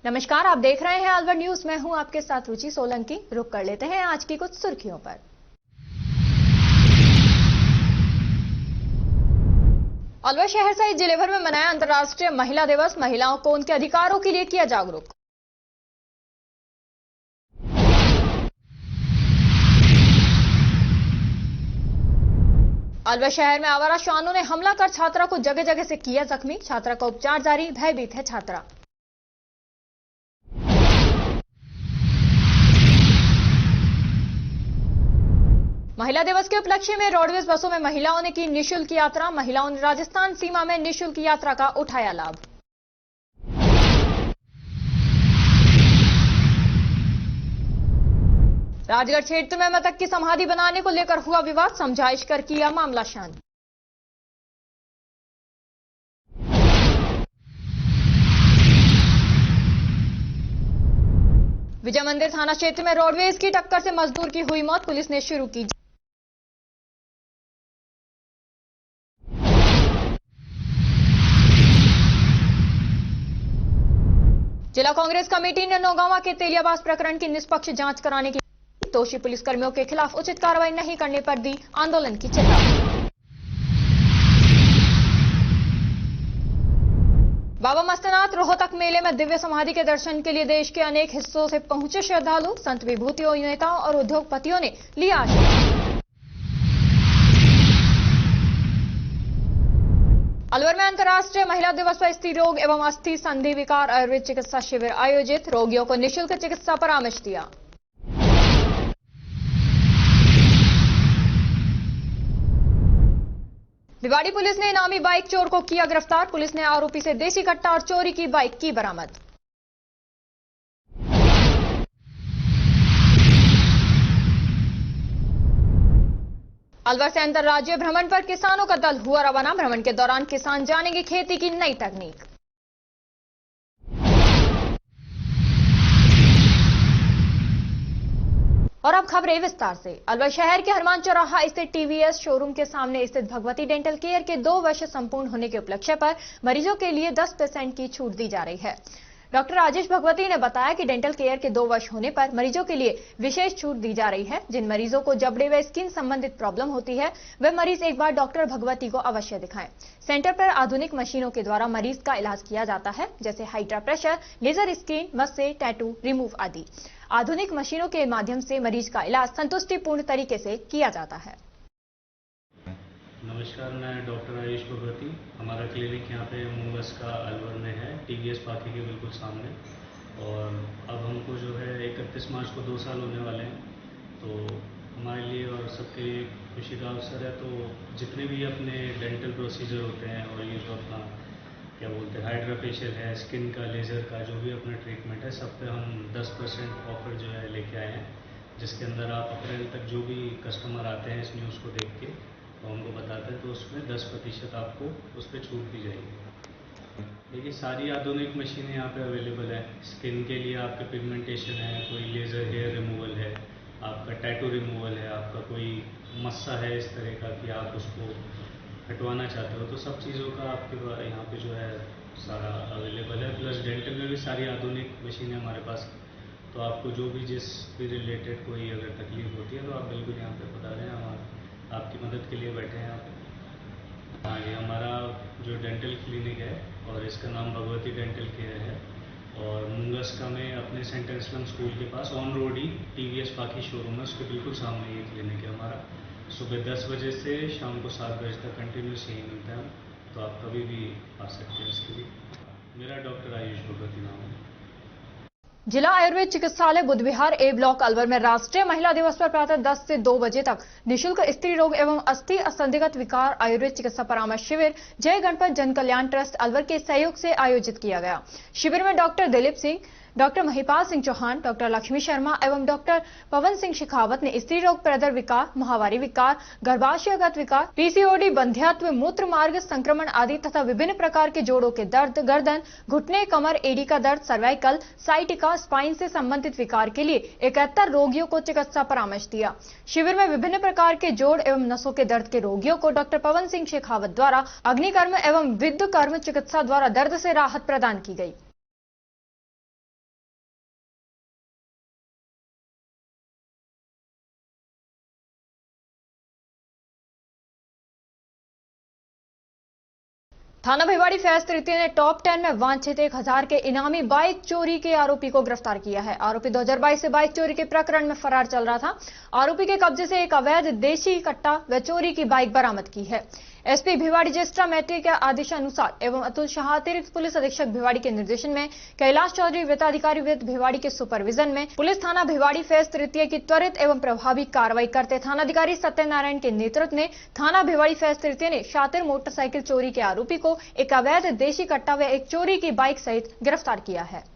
नमस्कार, आप देख रहे हैं अलवर न्यूज। मैं हूं आपके साथ रुचि सोलंकी। रुक कर लेते हैं आज की कुछ सुर्खियों पर। अलवर शहर सहित जिले भर में मनाया अंतर्राष्ट्रीय महिला दिवस। महिलाओं को उनके अधिकारों के लिए किया जागरूक। अलवर शहर में आवारा श्वानों ने हमला कर छात्रा को जगह जगह से किया जख्मी। छात्रा का उपचार जारी, भयभीत है छात्रा। महिला दिवस के उपलक्ष्य में रोडवेज बसों में महिलाओं ने की निःशुल्क यात्रा। महिलाओं ने राजस्थान सीमा में निःशुल्क यात्रा का उठाया लाभ। राजगढ़ क्षेत्र में मृतक की समाधि बनाने को लेकर हुआ विवाद। समझाइश कर किया मामला शांत। विजय मंदिर थाना क्षेत्र में रोडवेज की टक्कर से मजदूर की हुई मौत। पुलिस ने शुरू की। जिला कांग्रेस कमेटी ने नौगांवा के तेलियाबाज प्रकरण की निष्पक्ष जांच कराने की दोषी पुलिसकर्मियों के खिलाफ उचित कार्रवाई नहीं करने पर दी आंदोलन की चेतावनी। बाबा मस्तनाथ रोहतक मेले में दिव्य समाधि के दर्शन के लिए देश के अनेक हिस्सों से पहुंचे श्रद्धालु। संत विभूतियों, नेताओं और उद्योगपतियों ने लिया आशीर्वाद। अलवर में अंतर्राष्ट्रीय महिला दिवस पर स्त्री रोग एवं अस्थि संधि विकार आयुर्वेद चिकित्सा शिविर आयोजित। रोगियों को निःशुल्क चिकित्सा परामर्श दिया। भिवाड़ी पुलिस ने इनामी बाइक चोर को किया गिरफ्तार। पुलिस ने आरोपी से देसी कट्टा और चोरी की बाइक की बरामद। अलवर से अंतर्राज्यीय भ्रमण पर किसानों का दल हुआ रवाना। भ्रमण के दौरान किसान जानेंगे खेती की नई तकनीक। और अब खबरें विस्तार से। अलवर शहर के हनुमान चौराहा स्थित टीवीएस शोरूम के सामने स्थित भगवती डेंटल केयर के 2 वर्ष संपूर्ण होने के उपलक्ष्य पर मरीजों के लिए 10% की छूट दी जा रही है। डॉक्टर राजेश भगवती ने बताया कि डेंटल केयर के 2 वर्ष होने पर मरीजों के लिए विशेष छूट दी जा रही है। जिन मरीजों को जबड़े व स्किन संबंधित प्रॉब्लम होती है वे मरीज एक बार डॉक्टर भगवती को अवश्य दिखाएं। सेंटर पर आधुनिक मशीनों के द्वारा मरीज का इलाज किया जाता है, जैसे हाइड्रा प्रेशर, लेजर स्किन, मस्से, टैटू रिमूव आदि। आधुनिक मशीनों के माध्यम से मरीज का इलाज संतुष्टिपूर्ण तरीके से किया जाता है। नमस्कार, मैं डॉक्टर राजेश भगवती। हमारा क्लिनिक यहाँ पे मुंगस का अलवर में है, टीवीएस पार्किंग के बिल्कुल सामने। और अब हमको जो है 31 मार्च को 2 साल होने वाले हैं, तो हमारे लिए और सबके लिए खुशी का अवसर है। तो जितने भी अपने डेंटल प्रोसीजर होते हैं और ये जो अपना क्या बोलते हैं हाइड्रा फेशियल है, स्किन का, लेज़र का, जो भी अपना ट्रीटमेंट है, सब पे हम 10% ऑफर जो है लेके आए हैं। जिसके अंदर आप अप्रैल तक जो भी कस्टमर आते हैं इस न्यूज़ को देख के तो हमको बताते हैं, तो उसमें 10% आपको उस पर छूट दी जाएगी। देखिए, सारी आधुनिक मशीनें यहाँ पे अवेलेबल है। स्किन के लिए आपके पिगमेंटेशन है, कोई लेज़र हेयर रिमूवल है, आपका टैटू रिमूवल है, आपका कोई मस्सा है इस तरह का कि आप उसको हटवाना चाहते हो, तो सब चीज़ों का आपके यहाँ पे जो है सारा अवेलेबल है। प्लस डेंटल में भी सारी आधुनिक मशीनें हमारे पास। तो आपको जो भी जिस भी रिलेटेड कोई अगर तकलीफ होती है तो आप बिल्कुल यहाँ पे बता दें, हम आपकी मदद के लिए बैठे हैं आप। हाँ, ये हमारा जो डेंटल क्लिनिक है और इसका नाम भगवती डेंटल केयर है और मुंगस का में अपने सेंटर इस्लाम स्कूल के pass on road he TVS parking showroom है, उसके बिल्कुल सामने ये क्लिनिक है हमारा। सुबह 10 बजे से शाम को 7 बजे तक कंटिन्यूस यही मिलता है, तो आप कभी भी आ सकते हैं इसके लिए। मेरा डॉक्टर आयुष भगवती नाम है। जिला आयुर्वेद चिकित्सालय बुधविहार ए ब्लॉक अलवर में राष्ट्रीय महिला दिवस पर प्रातः 10 से 2 बजे तक निःशुल्क स्त्री रोग एवं अस्थि असंदिग्ध विकार आयुर्वेद चिकित्सा परामर्श शिविर जय गणपत जन कल्याण ट्रस्ट अलवर के सहयोग से आयोजित किया गया। शिविर में doctor Dilip Singh, doctor Mahipal Singh Chauhan, doctor Lakshmi Sharma एवं डॉक्टर पवन सिंह शेखावत ने स्त्री रोग, प्रदर विकार, महावारी विकार, गर्भाशयगत विकार, पीसीओडी, बंध्यत्व, मूत्र मार्ग संक्रमण आदि तथा विभिन्न प्रकार के जोड़ों के दर्द, गर्दन, घुटने, कमर, एडी का दर्द, सर्वाइकल, साइटिका, स्पाइन से संबंधित विकार के लिए 71 रोगियों को चिकित्सा परामर्श दिया। शिविर में विभिन्न प्रकार के जोड़ एवं नसों के दर्द के रोगियों को डॉक्टर पवन सिंह शेखावत द्वारा अग्निकर्म एवं विद्युत कर्म चिकित्सा द्वारा दर्द से राहत प्रदान की गई। थाना भिवाड़ी फैज तृतीय ने टॉप 10 में वांछित 1000 के इनामी बाइक चोरी के आरोपी को गिरफ्तार किया है। आरोपी 2022 से बाइक चोरी के प्रकरण में फरार चल रहा था। आरोपी के कब्जे से एक अवैध देशी कट्टा व चोरी की बाइक बरामद की है। एसपी भिवाड़ी ज्येष्ठा मैत्री के आदेशानुसार एवं अतुल शाह अतिरिक्त पुलिस अधीक्षक भिवाड़ी के निर्देशन में कैलाश चौधरी वृत्ताधिकारी वृत्त भिवाड़ी के सुपरविजन में पुलिस थाना भिवाड़ी फैज तृतीय की त्वरित एवं प्रभावी कार्रवाई करते थानाधिकारी सत्यनारायण के नेतृत्व में थाना भिवाड़ी फैज तृतीय ने शातिर मोटरसाइकिल चोरी के आरोपी को एक अवैध देशी कट्टा व एक चोरी की बाइक सहित गिरफ्तार किया है।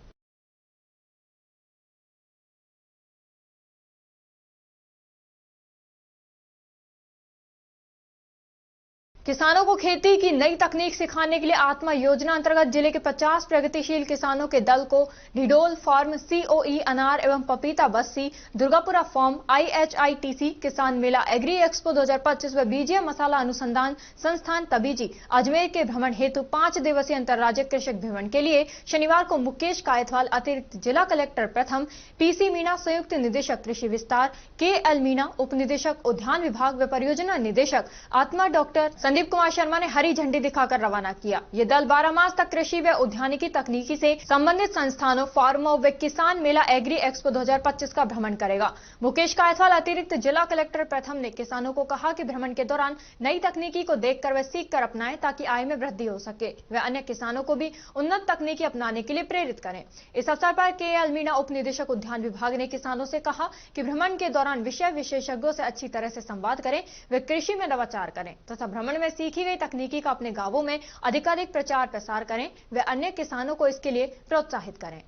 किसानों को खेती की नई तकनीक सिखाने के लिए आत्मा योजना अंतर्गत जिले के 50 प्रगतिशील किसानों के दल को ढिडोल फार्म, COE अनार एवं पपीता बस्सी, दुर्गापुरा फार्म, IHITC किसान मेला, एग्री एक्सपो 2025 व BGM मसाला अनुसंधान संस्थान तबीजी अजमेर के भ्रमण हेतु 5 दिवसीय अंतर्राज्यीय कृषक भ्रमण के लिए शनिवार को मुकेश कायथवाल अतिरिक्त जिला कलेक्टर प्रथम, PC मीणा संयुक्त निदेशक कृषि विस्तार, KL मीणा उप निदेशक उद्यान विभाग व परियोजना निदेशक आत्मा डॉक्टर संदीप कुमार शर्मा ने हरी झंडी दिखाकर रवाना किया। ये दल 12 मास तक कृषि व उद्यानिकी तकनीकी से संबंधित संस्थानों, फार्मों व किसान मेला एग्री एक्सपो 2025 का भ्रमण करेगा। मुकेश कायथवाल अतिरिक्त जिला कलेक्टर प्रथम ने किसानों को कहा कि भ्रमण के दौरान नई तकनीकी को देखकर व सीखकर अपनाएं ताकि आय में वृद्धि हो सके। वे अन्य किसानों को भी उन्नत तकनीकी अपनाने के लिए प्रेरित करें। इस अवसर पर KL मीणा उप निदेशक उद्यान विभाग ने किसानों से कहा कि भ्रमण के दौरान विषय विशेषज्ञों से अच्छी तरह से संवाद करें व कृषि में नवाचार करें तथा भ्रमण में सीखी गई तकनीकी का अपने गांवों में अधिकाधिक प्रचार प्रसार करें व अन्य किसानों को इसके लिए प्रोत्साहित करें।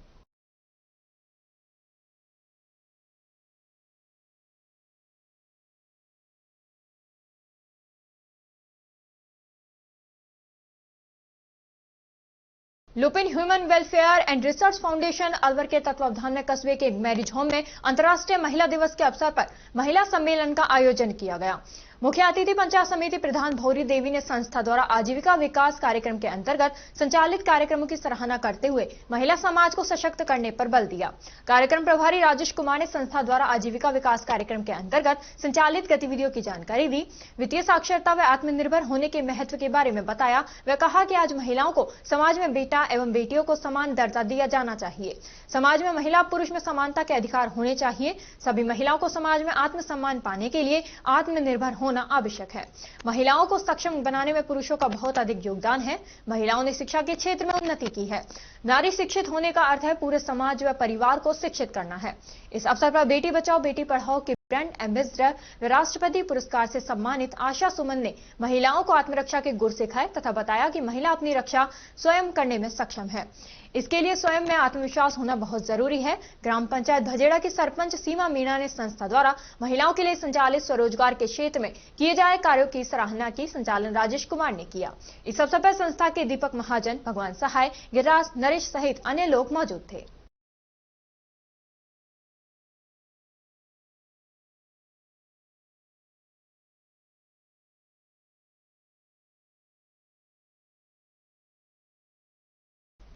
Lupin human welfare and research foundation Alwar के तत्वावधान में कस्बे के एक मैरिज होम में अंतर्राष्ट्रीय महिला दिवस के अवसर पर महिला सम्मेलन का आयोजन किया गया। मुख्य अतिथि पंचायत समिति प्रधान भौरी देवी ने संस्था द्वारा आजीविका विकास कार्यक्रम के अंतर्गत संचालित कार्यक्रमों की सराहना करते हुए महिला समाज को सशक्त करने पर बल दिया। कार्यक्रम प्रभारी राजेश कुमार ने संस्था द्वारा आजीविका विकास कार्यक्रम के अंतर्गत संचालित गतिविधियों की जानकारी दी, वित्तीय साक्षरता व आत्मनिर्भर होने के महत्व के बारे में बताया। वे कहा कि आज महिलाओं को समाज में बेटा एवं बेटियों को समान दर्जा दिया जाना चाहिए। समाज में महिला पुरुष में समानता के अधिकार होने चाहिए। सभी महिलाओं को समाज में आत्मसम्मान पाने के लिए आत्मनिर्भर होना आवश्यक है। महिलाओं को सक्षम बनाने में पुरुषों का बहुत अधिक योगदान है। महिलाओं ने शिक्षा के क्षेत्र में उन्नति की है। नारी शिक्षित होने का अर्थ है पूरे समाज व परिवार को शिक्षित करना है। इस अवसर पर बेटी बचाओ बेटी पढ़ाओ के ब्रांड एम्बेसडर व राष्ट्रपति पुरस्कार से सम्मानित आशा सुमन ने महिलाओं को आत्मरक्षा के गुर सिखाए तथा बताया कि महिला अपनी रक्षा स्वयं करने में सक्षम है। इसके लिए स्वयं में आत्मविश्वास होना बहुत जरूरी है। ग्राम पंचायत भजेड़ा की सरपंच सीमा मीणा ने संस्था द्वारा महिलाओं के लिए संचालित स्वरोजगार के क्षेत्र में किए जाए कार्यों की सराहना की। संचालन राजेश कुमार ने किया। इस अवसर पर संस्था के दीपक महाजन, भगवान सहाय, गिरिराज, नरेश सहित अन्य लोग मौजूद थे।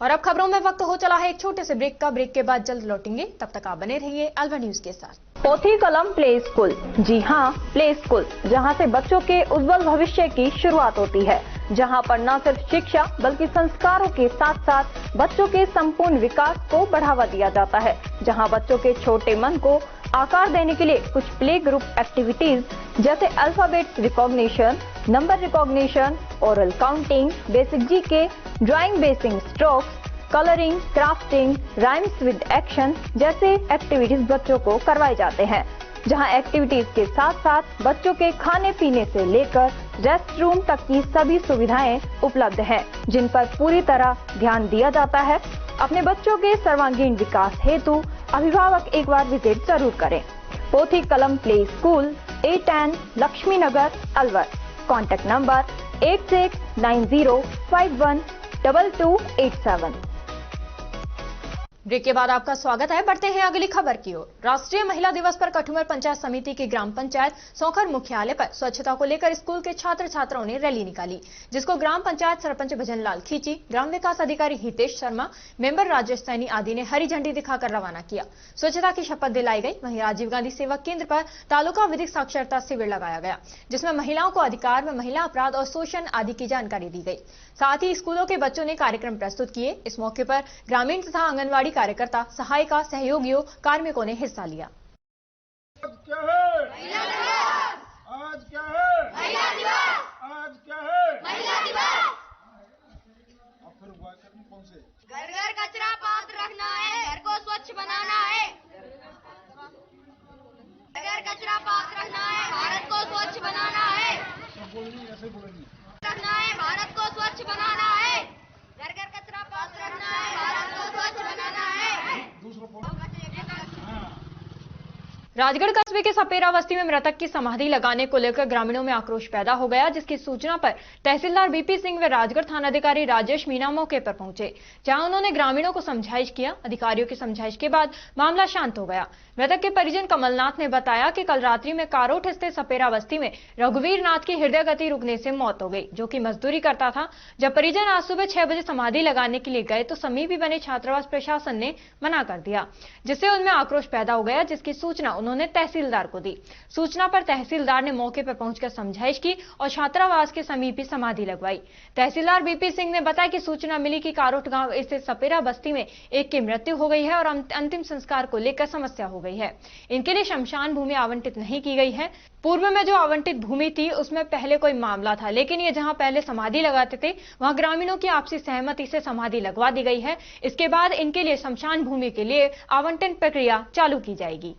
और अब खबरों में वक्त हो चला है एक छोटे से ब्रेक का। ब्रेक के बाद जल्द लौटेंगे, तब तक आप बने रहिए अलवर न्यूज के साथ। पोथी कलम प्ले स्कूल, जी हाँ, प्ले स्कूल, जहाँ से बच्चों के उज्जवल भविष्य की शुरुआत होती है, जहाँ पर न सिर्फ शिक्षा बल्कि संस्कारों के साथ साथ बच्चों के संपूर्ण विकास को बढ़ावा दिया जाता है, जहाँ बच्चों के छोटे मन को आकार देने के लिए कुछ प्ले ग्रुप एक्टिविटीज जैसे alphabet recognition, number recognition, oral counting, basic GK, drawing basic strokes, colouring, crafting, rhymes with action जैसे एक्टिविटीज बच्चों को करवाए जाते हैं, जहां एक्टिविटीज के साथ साथ बच्चों के खाने पीने से लेकर रेस्ट रूम तक की सभी सुविधाएं उपलब्ध हैं, जिन पर पूरी तरह ध्यान दिया जाता है। अपने बच्चों के सर्वांगीण विकास हेतु अभिभावक एक बार विजिट जरूर करें। Pothi Kalam play school, A10 Laxmi Nagar, Alwar. Contact number 8690512287। Break के बाद आपका स्वागत है। बढ़ते हैं अगली खबर की ओर। राष्ट्रीय महिला दिवस पर कठुमर पंचायत समिति की ग्राम पंचायत सौखर मुख्यालय पर स्वच्छता को लेकर स्कूल के छात्र छात्राओं ने रैली निकाली, जिसको ग्राम पंचायत सरपंच भजनलाल खींची, ग्राम विकास अधिकारी हितेश शर्मा, मेंबर राजेश सैनी आदि ने हरी झंडी दिखाकर रवाना किया। स्वच्छता की शपथ दिलाई गई। वहीं राजीव गांधी सेवा केंद्र पर तालुका विधिक साक्षरता शिविर लगाया गया, जिसमें महिलाओं को अधिकार में महिला अपराध और शोषण आदि की जानकारी दी गई। साथ ही स्कूलों के बच्चों ने कार्यक्रम प्रस्तुत किए। इस मौके पर ग्रामीण तथा आंगनबाड़ी कार्यकर्ता, सहायिका, सहयोगियों, कार्मिकों ने हिस्सा लिया। आज क्या है महिला दिवस। आज क्या है महिला दिवस। आज क्या है महिला दिवस। अब फिर वाक्य कौन से? घर घर कचरा पात्र रखना है, घर को स्वच्छ बनाना है। घर घर कचरा पात्र रखना है, भारत को स्वच्छ बनाना है। सब बोलेंगे, ऐसे बोलेंगे। रखना है, भारत को स्वच्छ बनाना है। घर घर कचरा पात्र रखना है, भारत को स्वच्छ बनाना है। दूसरा राजगढ़ कस्बे के सपेरा बस्ती में मृतक की समाधि लगाने को लेकर ग्रामीणों में आक्रोश पैदा हो गया, जिसकी सूचना पर तहसीलदार बीपी सिंह व राजगढ़ थानाधिकारी राजेश मीणा मौके पर पहुंचे, जहां उन्होंने ग्रामीणों को समझाइश किया। अधिकारियों की समझाइश के बाद मामला शांत हो गया। मृतक के परिजन कमलनाथ ने बताया कि कल रात्रि में कारोट स्थित सपेरा बस्ती में रघुवीर नाथ की हृदय गति रुकने से मौत हो गई, जो कि मजदूरी करता था। जब परिजन आज सुबह 6 बजे समाधि लगाने के लिए गए तो समीप ही बने छात्रावास प्रशासन ने मना कर दिया, जिससे उनमें आक्रोश पैदा हो गया, जिसकी सूचना उन्होंने तहसीलदार को दी। सूचना पर तहसीलदार ने मौके पर पहुंचकर समझाइश की और छात्रावास के समीप ही समाधि लगवाई। तहसीलदार बीपी सिंह ने बताया कि सूचना मिली कि कारोट गांव स्थित सपेरा बस्ती में एक की मृत्यु हो गई है और अंतिम संस्कार को लेकर समस्या हो गई है। इनके लिए शमशान भूमि आवंटित नहीं की गई है। पूर्व में जो आवंटित भूमि थी उसमें पहले कोई मामला था, लेकिन ये जहां पहले समाधि लगाते थे वहां ग्रामीणों की आपसी सहमति से समाधि लगवा दी गई है। इसके बाद इनके लिए शमशान भूमि के लिए आवंटन प्रक्रिया चालू की जाएगी।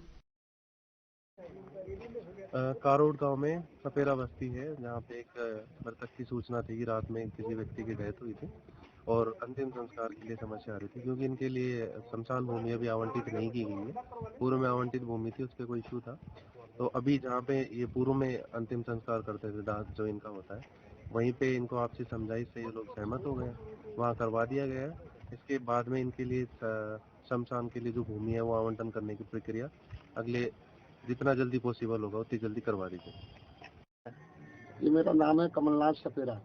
कारोट गांव में सपेरा बस्ती है, जहां पे एक मृतक की सूचना थी कि रात में किसी व्यक्ति की डेथ हुई थी और अंतिम संस्कार के लिए समस्या आ रही थी, क्योंकि इनके लिए शमशान भूमि अभी आवंटित नहीं की गई है। पूर्व में आवंटित भूमि थी, उस पर कोई इशू था, तो अभी जहाँ पे ये पूर्व में अंतिम संस्कार करते थे, दाह जो इनका होता है, वहीं पे इनको आपसी समझाइश से ये लोग सहमत हो गए, वहाँ करवा दिया गया है। इसके बाद में इनके लिए शमशान के लिए जो भूमि है वो आवंटन करने की प्रक्रिया अगले जितना जल्दी पॉसिबल होगा उतनी जल्दी करवा दीजिए। ये मेरा नाम है कमलनाथ सपेरा।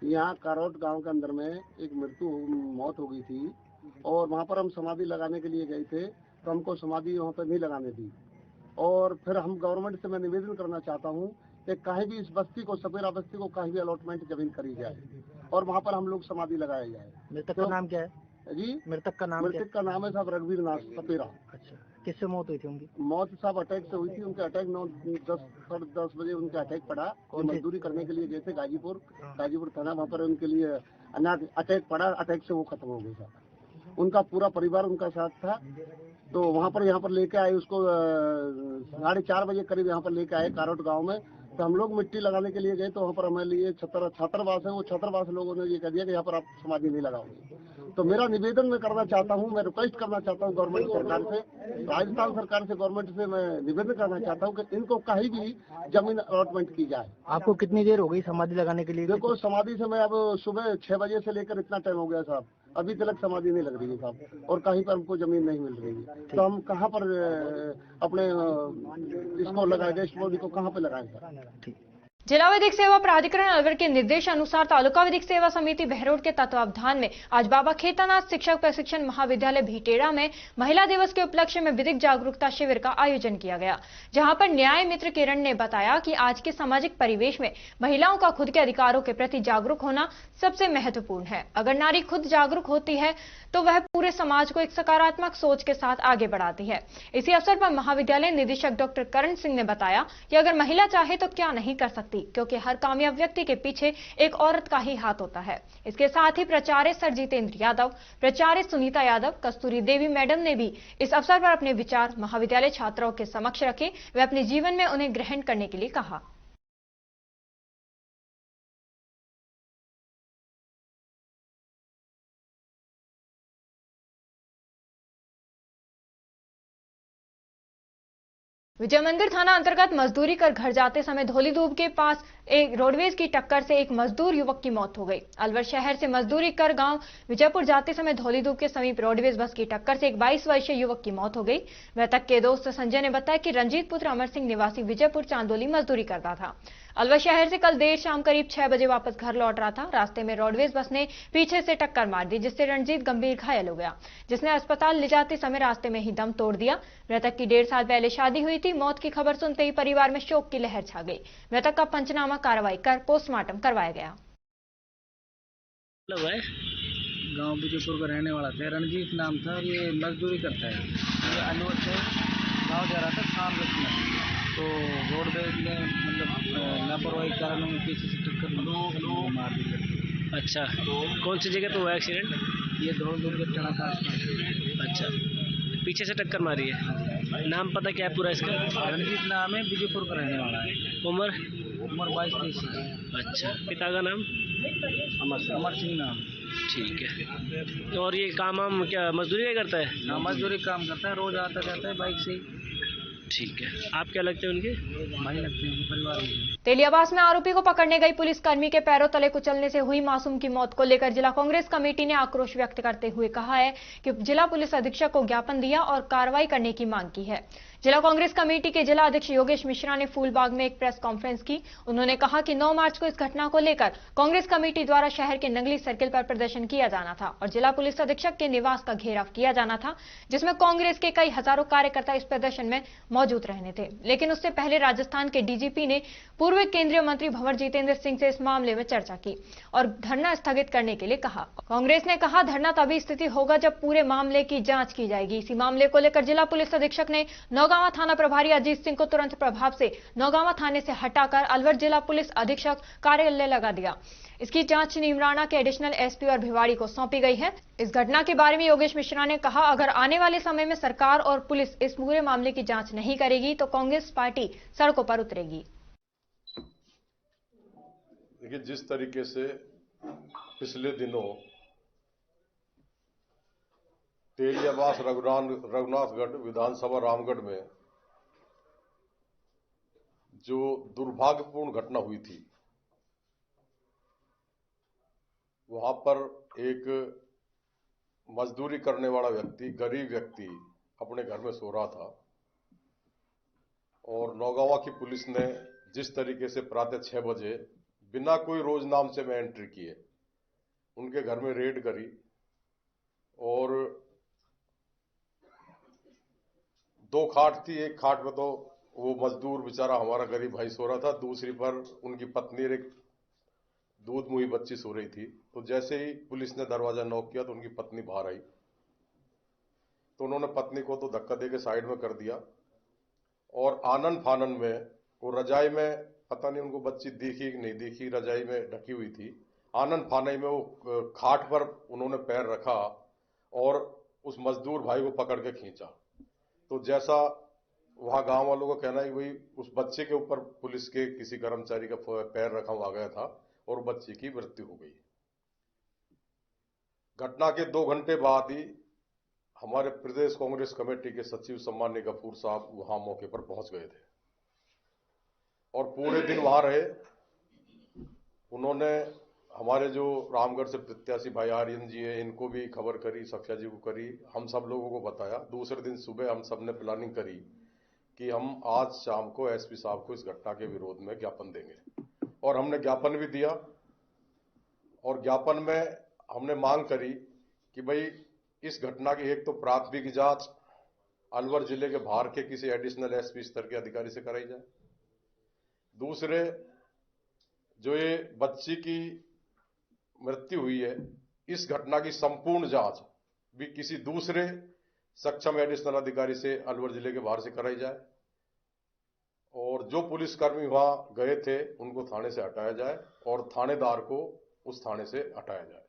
यहाँ कारोट गांव के अंदर में एक मौत हो गई थी और वहाँ पर हम समाधि लगाने के लिए गए थे, तो हमको समाधि वहाँ पर नहीं लगाने दी। और फिर हम गवर्नमेंट से मैं निवेदन करना चाहता हूँ कि कहीं भी इस बस्ती को, सपेरा बस्ती को कहीं भी अलॉटमेंट जमीन करी जाए और वहाँ पर हम लोग समाधि लगाया जाए। मृतक का नाम क्या है जी? मृतक का नाम है साहब रघुवीर नाथ सपेरा। अच्छा, किससे मौत हुई थी उनकी? मौत साहब अटैक से हुई थी। उनके अटैक 9-10 बजे उनके अटैक पड़ा और मजदूरी करने के लिए गए थे गाजीपुर थाना, वहाँ पर उनके लिए अटैक पड़ा। अटैक से वो खत्म हो गई साहब। उनका पूरा परिवार उनका साथ था, तो वहाँ पर लेके आए उसको 4:30 बजे करीब यहाँ पर लेके आए कारोट गाँव में। तो हम लोग मिट्टी लगाने के लिए गए, तो वहाँ पर हमारे लिए छात्रावास है, वो छात्रावास लोगों ने ये कह दिया कि यहाँ पर आप समाधि नहीं लगाओगे। तो मेरा निवेदन मैं करना चाहता हूँ, मैं रिक्वेस्ट करना चाहता हूँ गवर्नमेंट सरकार से, राजस्थान सरकार से, गवर्नमेंट से मैं निवेदन करना चाहता हूँ कि इनको कहीं भी जमीन अलॉटमेंट की जाए। आपको कितनी देर हो गई समाधि लगाने के लिए? देखो समाधि से मैं अब सुबह 6 बजे से लेकर इतना टाइम हो गया साहब, अभी तक समाधि नहीं लग रही है साहब, और कहीं पर हमको जमीन नहीं मिल रही है। तो हम कहाँ पर अपने इसको लगाए, देश को कहाँ पे लगाए सर? जिला विधिक सेवा प्राधिकरण अलवर के निर्देश अनुसार तालुका विधिक सेवा समिति बहरोड के तत्वावधान में आज बाबा खेतानाथ शिक्षक प्रशिक्षण महाविद्यालय भीटेड़ा में महिला दिवस के उपलक्ष्य में विधिक जागरूकता शिविर का आयोजन किया गया, जहां पर न्याय मित्र किरण ने बताया कि आज के सामाजिक परिवेश में महिलाओं का खुद के अधिकारों के प्रति जागरूक होना सबसे महत्वपूर्ण है। अगर नारी खुद जागरूक होती है तो वह पूरे समाज को एक सकारात्मक सोच के साथ आगे बढ़ाती है। इसी अवसर पर महाविद्यालय निदेशक डॉक्टर करण सिंह ने बताया कि अगर महिला चाहे तो क्या नहीं कर सकती, क्योंकि हर कामयाब व्यक्ति के पीछे एक औरत का ही हाथ होता है। इसके साथ ही प्राचार्य सर जितेंद्र यादव, प्राचार्य सुनीता यादव, कस्तूरी देवी मैडम ने भी इस अवसर पर अपने विचार महाविद्यालय छात्राओं के समक्ष रखे व अपने जीवन में उन्हें ग्रहण करने के लिए कहा। विजय मंदिर थाना अंतर्गत मजदूरी कर घर जाते समय धौलीधूप के पास एक रोडवेज की टक्कर से एक मजदूर युवक की मौत हो गई। अलवर शहर से मजदूरी कर गांव विजयपुर जाते समय धौलीधूप के समीप रोडवेज बस की टक्कर से एक 22 वर्षीय युवक की मौत हो गई। मृतक के दोस्त संजय ने बताया कि रंजीत पुत्र अमर सिंह निवासी विजयपुर चांदोली मजदूरी करता था। अलवर शहर से कल देर शाम करीब 6 बजे वापस घर लौट रहा था। रास्ते में रोडवेज बस ने पीछे से टक्कर मार दी, जिससे रणजीत गंभीर घायल हो गया, जिसने अस्पताल ले जाते समय रास्ते में ही दम तोड़ दिया। मृतक की 1.5 साल पहले शादी हुई थी। मौत की खबर सुनते ही परिवार में शोक की लहर छा गई। मृतक का पंचनामा कार्रवाई कर पोस्टमार्टम करवाया गया। गांव विजयपुर का रहने वाला था, रणजीत नाम था और ये मजदूरी करता है। ये अलवर से गाँव जा रहा था शाम रखना, तो रोडवेज ने मतलब लापरवाही के कारण पीछे से टक्कर मार दी। अच्छा, कौन सी जगह पे हुआ एक्सीडेंट? ये धौलधूप के टना था। अच्छा, पीछे से टक्कर मारी है। नाम पता क्या है पूरा इसका? रणजीत नाम है, विजयपुर का रहने वाला है। उम्र 22-23 साल। अच्छा, पिता का नाम? अमर सिंह नाम। ठीक है। और ये काम हम क्या मजदूरी का करता है? हाँ, मजदूरी काम करता है, रोज आता जाता है बाइक से। ठीक है। आप क्या लगते हैं उनके? भाई लगते हैं, परिवार में। तेलियाबास में आरोपी को पकड़ने गई पुलिसकर्मी के पैरों तले कुचलने से हुई मासूम की मौत को लेकर जिला कांग्रेस कमेटी ने आक्रोश व्यक्त करते हुए कहा है कि जिला पुलिस अधीक्षक को ज्ञापन दिया और कार्रवाई करने की मांग की है। जिला कांग्रेस कमेटी के जिला अध्यक्ष योगेश मिश्रा ने फूलबाग में एक प्रेस कॉन्फ्रेंस की। उन्होंने कहा कि 9 मार्च को इस घटना को लेकर कांग्रेस कमेटी द्वारा शहर के नंगली सर्किल पर प्रदर्शन किया जाना था और जिला पुलिस अधीक्षक के निवास का घेराव किया जाना था, जिसमें कांग्रेस के कई हजारों कार्यकर्ता इस प्रदर्शन में मौजूद रहने थे। लेकिन उससे पहले राजस्थान के डीजीपी ने पूर्व केंद्रीय मंत्री भंवर जितेंद्र सिंह से इस मामले में चर्चा की और धरना स्थगित करने के लिए कहा। कांग्रेस ने कहा धरना तभी स्थिति होगा जब पूरे मामले की जांच की जाएगी। इसी मामले को लेकर जिला पुलिस अधीक्षक ने नौगांवा थाना प्रभारी अजीत सिंह को तुरंत प्रभाव से नौगांवा थाने से हटाकर अलवर जिला पुलिस अधीक्षक कार्यालय लगा दिया। इसकी जांच नीमराणा के एडिशनल एसपी और भिवाड़ी को सौंपी गई है। इस घटना के बारे में योगेश मिश्रा ने कहा, अगर आने वाले समय में सरकार और पुलिस इस पूरे मामले की जांच नहीं करेगी तो कांग्रेस पार्टी सड़कों पर उतरेगी। देखिए, जिस तरीके से पिछले दिनों तेलियाबास रघुनाथगढ़ विधानसभा रामगढ़ में जो दुर्भाग्यपूर्ण घटना हुई थी, वहां पर एक मजदूरी करने वाला व्यक्ति, गरीब व्यक्ति अपने घर में सो रहा था और नौगांवा की पुलिस ने जिस तरीके से प्रातः 6 बजे बिना कोई रोजनामचे में एंट्री किए उनके घर में रेड करी और 2 खाट थी। एक खाट में तो वो मजदूर बेचारा हमारा गरीब भाई सो रहा था, दूसरी पर उनकी पत्नी और एक दूध मुही बच्ची सो रही थी। तो जैसे ही पुलिस ने दरवाजा नॉक किया तो उनकी पत्नी बाहर आई, तो उन्होंने पत्नी को तो धक्का देके साइड में कर दिया और आनन फानन में वो रजाई में, पता नहीं उनको बच्ची दिखी कि नहीं दिखी, रजाई में ढकी हुई थी, आनन फानन में वो खाट पर उन्होंने पैर रखा और उस मजदूर भाई को पकड़ के खींचा। तो जैसा वहां गांव वालों का कहना है कि भाई उस बच्चे के ऊपर पुलिस के किसी कर्मचारी का पैर रखा हुआ गया था और बच्चे की मृत्यु हो गई। घटना के 2 घंटे बाद ही हमारे प्रदेश कांग्रेस कमेटी के सचिव सम्माननीय गफूर साहब वहां मौके पर पहुंच गए थे और पूरे दिन वहां रहे। उन्होंने हमारे जो रामगढ़ से प्रत्याशी भाई आर्यन जी है, इनको भी खबर करी, सफिया जी को करी, हम सब लोगों को बताया। दूसरे दिन सुबह हम सब ने प्लानिंग करी कि हम आज शाम को एसपी साहब को इस घटना के विरोध में ज्ञापन देंगे और हमने ज्ञापन भी दिया और ज्ञापन में हमने मांग करी कि भाई इस घटना की एक तो प्राथमिक जांच अलवर जिले के बाहर के किसी एडिशनल एसपी स्तर के अधिकारी से कराई जाए। दूसरे, जो ये बच्ची की मृत्यु हुई है, इस घटना की संपूर्ण जांच भी किसी दूसरे सक्षम एडिशनल अधिकारी से अलवर जिले के बाहर से कराई जाए और जो पुलिसकर्मी वहां गए थे उनको थाने से हटाया जाए और थानेदार को उस थाने से हटाया जाए।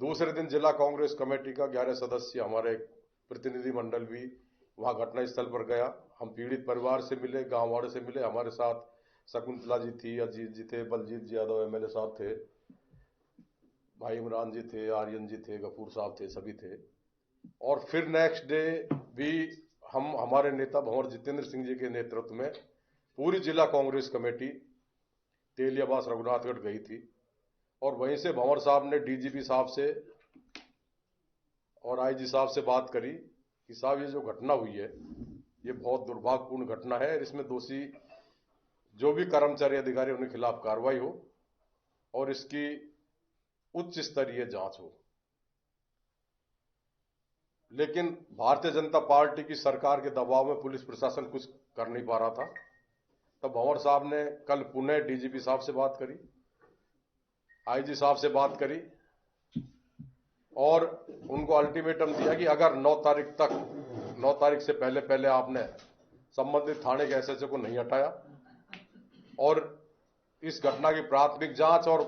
दूसरे दिन जिला कांग्रेस कमेटी का 11 सदस्य हमारे प्रतिनिधि मंडल भी वहां घटनास्थल पर गया। हम पीड़ित परिवार से मिले, गांव वालों से मिले। हमारे साथ शकुंतला जी थी, अजीत जी थे, बलजीत जी यादव एमएलए साहब थे, भाई इमरान जी थे, आर्यन जी थे, गफूर साहब थे, सभी थे। और फिर नेक्स्ट डे भी हमारे नेता भंवर जितेंद्र सिंह जी के नेतृत्व में पूरी जिला कांग्रेस कमेटी तेलियाबास रघुनाथगढ़ गई थी और वहीं से भंवर साहब ने डीजीपी साहब से और आईजी साहब से बात करी कि साहब ये जो घटना हुई है ये बहुत दुर्भाग्यपूर्ण घटना है, इसमें दोषी जो भी कर्मचारी अधिकारी उनके खिलाफ कार्रवाई हो और इसकी उच्च स्तरीय जांच हो। लेकिन भारतीय जनता पार्टी की सरकार के दबाव में पुलिस प्रशासन कुछ कर नहीं पा रहा था। तब भंवर साहब ने कल पुणे डीजीपी साहब से बात करी, आईजी साहब से बात करी और उनको अल्टीमेटम दिया कि अगर 9 तारीख से पहले आपने संबंधित थाने के एसएचओ को नहीं हटाया और इस घटना की प्राथमिक जांच और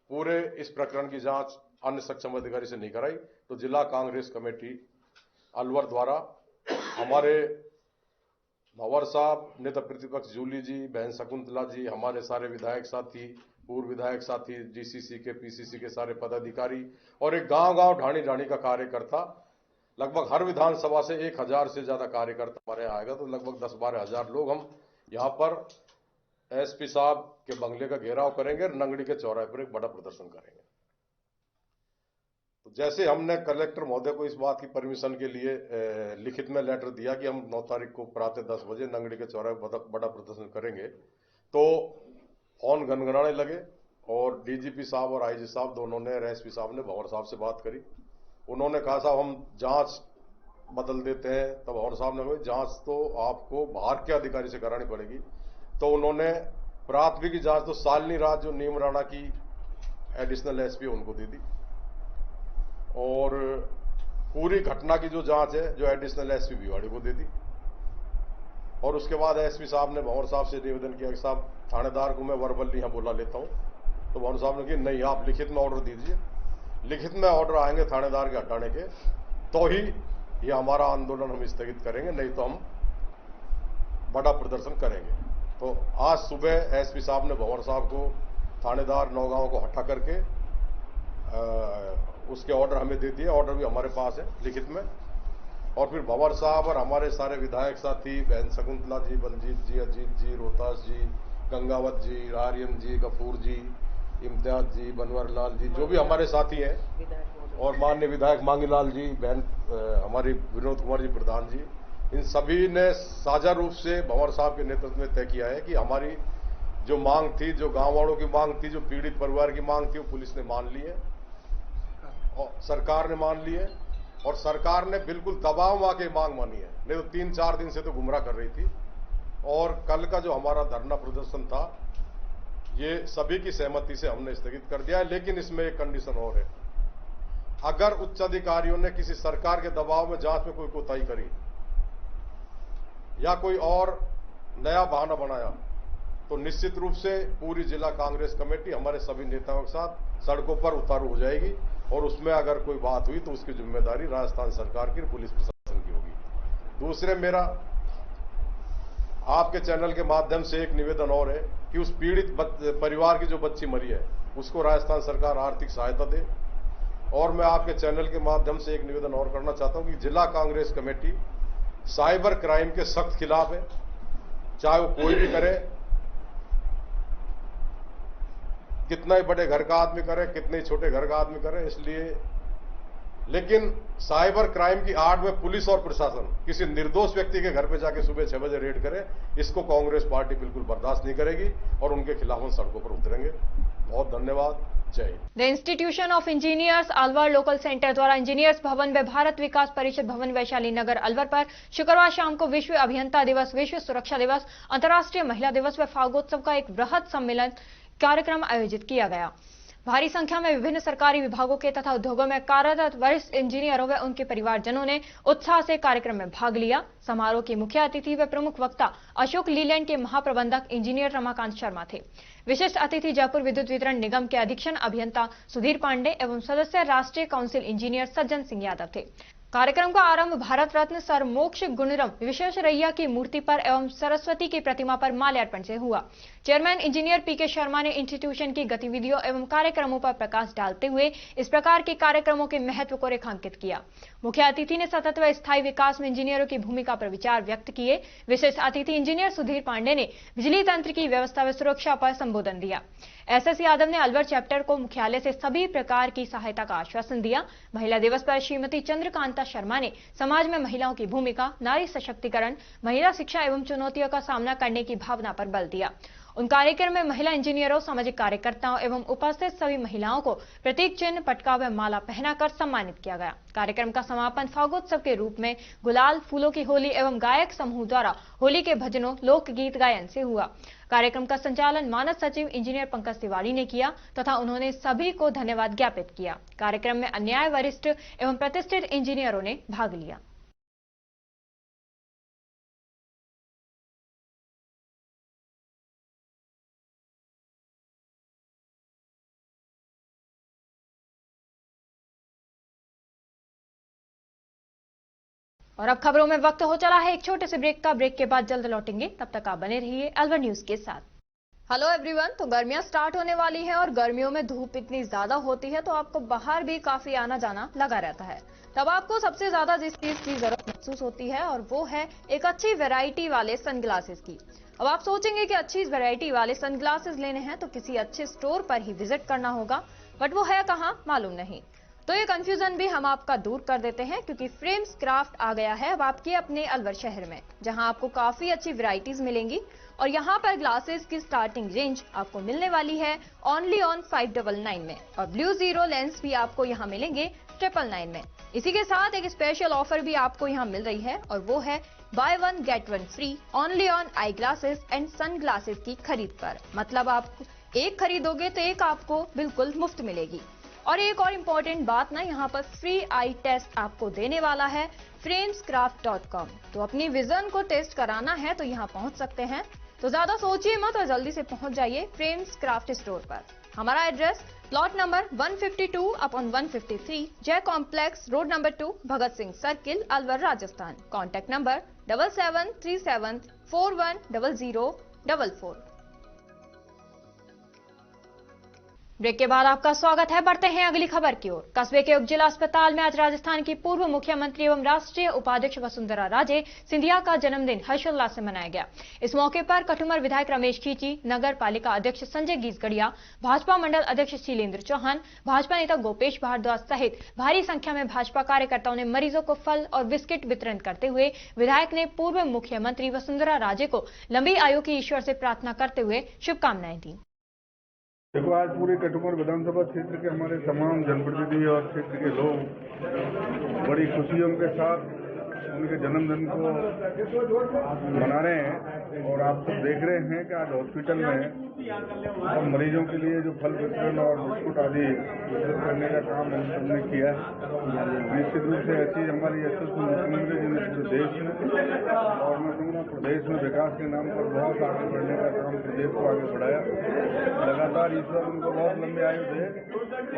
पूरे इस प्रकरण की जांच अन्य सक्षम अधिकारी से नहीं कराई तो जिला कांग्रेस कमेटी अलवर द्वारा हमारे भंवर साहब, नेता प्रतिपक्ष जूली जी, बहन शकुंतला जी, हमारे सारे विधायक साथी, पूर्व विधायक साथी, डीसीसी के, पीसीसी के सारे पदाधिकारी और एक गांव-गांव ढाणी का कार्यकर्ता, लगभग हर विधानसभा से 1000 से ज्यादा कार्यकर्ता हमारे यहाँ आएगा, तो लगभग 10-12 हजार लोग हम यहाँ पर एसपी साहब के बंगले का घेराव करेंगे, नंगड़ी के चौराहे पर एक बड़ा प्रदर्शन करेंगे। तो जैसे हमने कलेक्टर महोदय को इस बात की परमिशन के लिए लिखित में लेटर दिया कि हम 9 तारीख को प्रातः 10 बजे नंगड़ी के चौराहे पर बड़ा प्रदर्शन करेंगे, तो फोन गनगनाने लगे और डीजीपी साहब और आईजी साहब दोनों ने, एसपी साहब ने भंवर साहब से बात करी। उन्होंने कहा साहब हम जांच बदल देते हैं। तब भंवर साहब ने कहा जांच तो आपको बाहर के अधिकारी से करानी पड़ेगी। तो उन्होंने प्राथमिक जांच तो शालिनी राज जो नीम राणा की एडिशनल एसपी उनको दे दी और पूरी घटना की जो जांच है जो एडिशनल एसपी भिवाड़ी को दे दी। और उसके बाद एसपी साहब ने भंवर साहब से निवेदन किया कि साहब थानेदार को मैं वर्बली यहां बुला लेता हूं। तो भंवर साहब ने कहा नहीं, आप लिखित में ऑर्डर दीजिए, लिखित में ऑर्डर आएंगे थानेदार के हटाने के तो ही ये हमारा आंदोलन हम स्थगित करेंगे, नहीं तो हम बड़ा प्रदर्शन करेंगे। तो आज सुबह एसपी साहब ने भंवर साहब को थानेदार नौगांव को हटा करके उसके ऑर्डर हमें दे दिए। ऑर्डर भी हमारे पास है लिखित में। और फिर भंवर साहब और हमारे सारे विधायक साथी, बहन शकुंतला जी, बलजीत जी, अजीत जी, रोहतास जी, गंगावत जी, आर्यन जी, गफूर जी, इम्तियाज जी, बनवर लाल जी, जो भी हमारे साथी हैं, और माननीय विधायक मांगीलाल जी, बहन हमारी विनोद कुमार जी प्रधान जी, इन सभी ने साझा रूप से भंवर साहब के नेतृत्व में तय किया है कि हमारी जो मांग थी, जो गांव वालों की मांग थी, जो पीड़ित परिवार की मांग थी, वो पुलिस ने मान ली है और सरकार ने मान ली है। और सरकार ने बिल्कुल दबाव में आके मांग मानी है, नहीं तो 3-4 दिन से तो गुमराह कर रही थी। और कल का जो हमारा धरना प्रदर्शन था ये सभी की सहमति से हमने स्थगित कर दिया है। लेकिन इसमें एक कंडीशन और है, अगर उच्च अधिकारियों ने किसी सरकार के दबाव में जांच में कोई कोताही करी या कोई और नया बहाना बनाया तो निश्चित रूप से पूरी जिला कांग्रेस कमेटी हमारे सभी नेताओं के साथ सड़कों पर उतारू हो जाएगी। और उसमें अगर कोई बात हुई तो उसकी जिम्मेदारी राजस्थान सरकार की, पुलिस प्रशासन की होगी। दूसरे मेरा आपके चैनल के माध्यम से एक निवेदन और है कि उस पीड़ित परिवार की जो बच्ची मरी है उसको राजस्थान सरकार आर्थिक सहायता दे। और मैं आपके चैनल के माध्यम से एक निवेदन और करना चाहता हूं कि जिला कांग्रेस कमेटी साइबर क्राइम के सख्त खिलाफ है, चाहे वो कोई भी करे, कितना ही बड़े घर का आदमी करे, कितने ही छोटे घर का आदमी करे। इसलिए लेकिन साइबर क्राइम की आड़ में पुलिस और प्रशासन किसी निर्दोष व्यक्ति के घर पे जाके सुबह 6 बजे रेड करे, इसको कांग्रेस पार्टी बिल्कुल बर्दाश्त नहीं करेगी और उनके खिलाफ हम सड़कों पर उतरेंगे। बहुत धन्यवाद। जय Hind. The institution of engineers Alwar local centre द्वारा इंजीनियर्स भवन व भारत विकास परिषद भवन वैशाली नगर अलवर पर शुक्रवार शाम को विश्व अभियंता दिवस, विश्व सुरक्षा दिवस, अंतर्राष्ट्रीय महिला दिवस व फागोत्सव का एक वृहद सम्मेलन कार्यक्रम आयोजित किया गया। भारी संख्या में विभिन्न सरकारी विभागों के तथा उद्योगों में कार्यरत वरिष्ठ इंजीनियरों व उनके परिवारजनों ने उत्साह से कार्यक्रम में भाग लिया। समारोह की मुख्य अतिथि व प्रमुख वक्ता अशोक लीलैंड के महाप्रबंधक इंजीनियर रमाकांत शर्मा थे। विशिष्ट अतिथि जयपुर विद्युत वितरण निगम के अधीक्षण अभियंता सुधीर पांडे एवं सदस्य राष्ट्रीय काउंसिल इंजीनियर सज्जन सिंह यादव थे। कार्यक्रम का आरंभ भारत रत्न सर मोक्ष गुणरम विश्वेश्वरैया की मूर्ति पर एवं सरस्वती की प्रतिमा पर माल्यार्पण से हुआ। चेयरमैन इंजीनियर पीके शर्मा ने इंस्टीट्यूशन की गतिविधियों एवं कार्यक्रमों पर प्रकाश डालते हुए इस प्रकार के कार्यक्रमों के महत्व को रेखांकित किया। मुख्य अतिथि ने सतत व स्थायी विकास में इंजीनियरों की भूमिका पर विचार व्यक्त किए। विशेष अतिथि इंजीनियर सुधीर पांडे ने बिजली तंत्र की व्यवस्था व सुरक्षा पर संबोधन दिया। एसएस यादव ने अलवर चैप्टर को मुख्यालय से सभी प्रकार की सहायता का आश्वासन दिया। महिला दिवस पर श्रीमती चंद्रकांता शर्मा ने समाज में महिलाओं की भूमिका, नारी सशक्तिकरण, महिला शिक्षा एवं चुनौतियों का सामना करने की भावना पर बल दिया। उन कार्यक्रम में महिला इंजीनियरों, सामाजिक कार्यकर्ताओं एवं उपस्थित सभी महिलाओं को प्रतीक चिन्ह, पटका व माला पहनाकर सम्मानित किया गया। कार्यक्रम का समापन फागोत्सव के रूप में गुलाल, फूलों की होली एवं गायक समूह द्वारा होली के भजनों, लोकगीत गायन से हुआ। कार्यक्रम का संचालन मानद सचिव इंजीनियर पंकज तिवारी ने किया तथा उन्होंने सभी को धन्यवाद ज्ञापित किया। कार्यक्रम में अन्य वरिष्ठ एवं प्रतिष्ठित इंजीनियरों ने भाग लिया। और अब खबरों में वक्त हो चला है एक छोटे से ब्रेक का। ब्रेक के बाद जल्द लौटेंगे, तब तक आप बने रहिए अलवर न्यूज के साथ। हेलो एवरीवन, तो गर्मियां स्टार्ट होने वाली हैं और गर्मियों में धूप इतनी ज्यादा होती है तो आपको बाहर भी काफी आना जाना लगा रहता है। तब आपको सबसे ज्यादा जिस चीज की जरूरत महसूस होती है और वो है एक अच्छी वैरायटी वाले सनग्लासेस की। अब आप सोचेंगे कि अच्छी वैरायटी वाले सनग्लासेस लेने हैं तो किसी अच्छे स्टोर पर ही विजिट करना होगा, बट वो है कहाँ मालूम नहीं। तो ये कंफ्यूजन भी हम आपका दूर कर देते हैं, क्योंकि फ्रेम्स क्राफ्ट आ गया है अब आपके अपने अलवर शहर में, जहां आपको काफी अच्छी वैरायटीज मिलेंगी। और यहां पर ग्लासेस की स्टार्टिंग रेंज आपको मिलने वाली है ओनली ऑन 599 में, और ब्लू जीरो लेंस भी आपको यहां मिलेंगे 999 में। इसी के साथ एक स्पेशल ऑफर भी आपको यहां मिल रही है और वो है buy one get one free only on eye glasses and sun glasses की खरीद पर। मतलब आप एक खरीदोगे तो एक आपको बिल्कुल मुफ्त मिलेगी। और एक और इम्पोर्टेंट बात ना, यहाँ पर फ्री आई टेस्ट आपको देने वाला है framescraft.com। तो अपनी विजन को टेस्ट कराना है तो यहाँ पहुंच सकते हैं। तो ज्यादा सोचिए मत और जल्दी से पहुंच जाइए फ्रेम्स क्राफ्ट स्टोर पर। हमारा address plot number 152/153 Jai complex, road number 2, Bhagat Singh circle, Alwar, Rajasthan. Contact number 7737410044। Break के बाद आपका स्वागत है। बढ़ते हैं अगली खबर की ओर। कस्बे के उपजिला अस्पताल में आज राजस्थान की पूर्व मुख्यमंत्री एवं राष्ट्रीय उपाध्यक्ष वसुंधरा राजे सिंधिया का जन्मदिन हर्षोल्लास से मनाया गया। इस मौके पर कठुमर विधायक रमेश खींची, नगर पालिका अध्यक्ष संजय गीसगढ़िया, भाजपा मंडल अध्यक्ष शीलेंद्र चौहान, भाजपा नेता गोपेश भारद्वाज सहित भारी संख्या में भाजपा कार्यकर्ताओं ने मरीजों को फल और बिस्किट वितरण करते हुए विधायक ने पूर्व मुख्यमंत्री वसुंधरा राजे को लंबी आयु की ईश्वर से प्रार्थना करते हुए शुभकामनाएं दी। देखो, आज पूरे कटुमर विधानसभा क्षेत्र के हमारे तमाम जनप्रतिनिधि और क्षेत्र के लोग बड़ी खुशियों के साथ उनके जन्मदिन को मना रहे हैं। और आप सब देख रहे हैं कि आज हॉस्पिटल में सब मरीजों के लिए जो फल वितरण और बिस्कुट आदि वितरण करने का काम हम सबने किया है। निश्चित रूप से ऐसी हमारी यशस्वी मुख्यमंत्री जी ने पूरे देश में और मैं कहूँगा प्रदेश में विकास के नाम पर बहुत आगे बढ़ने का काम प्रदेश को आगे बढ़ाया। लगातार ईश्वर उनको बहुत लंबी आयु दे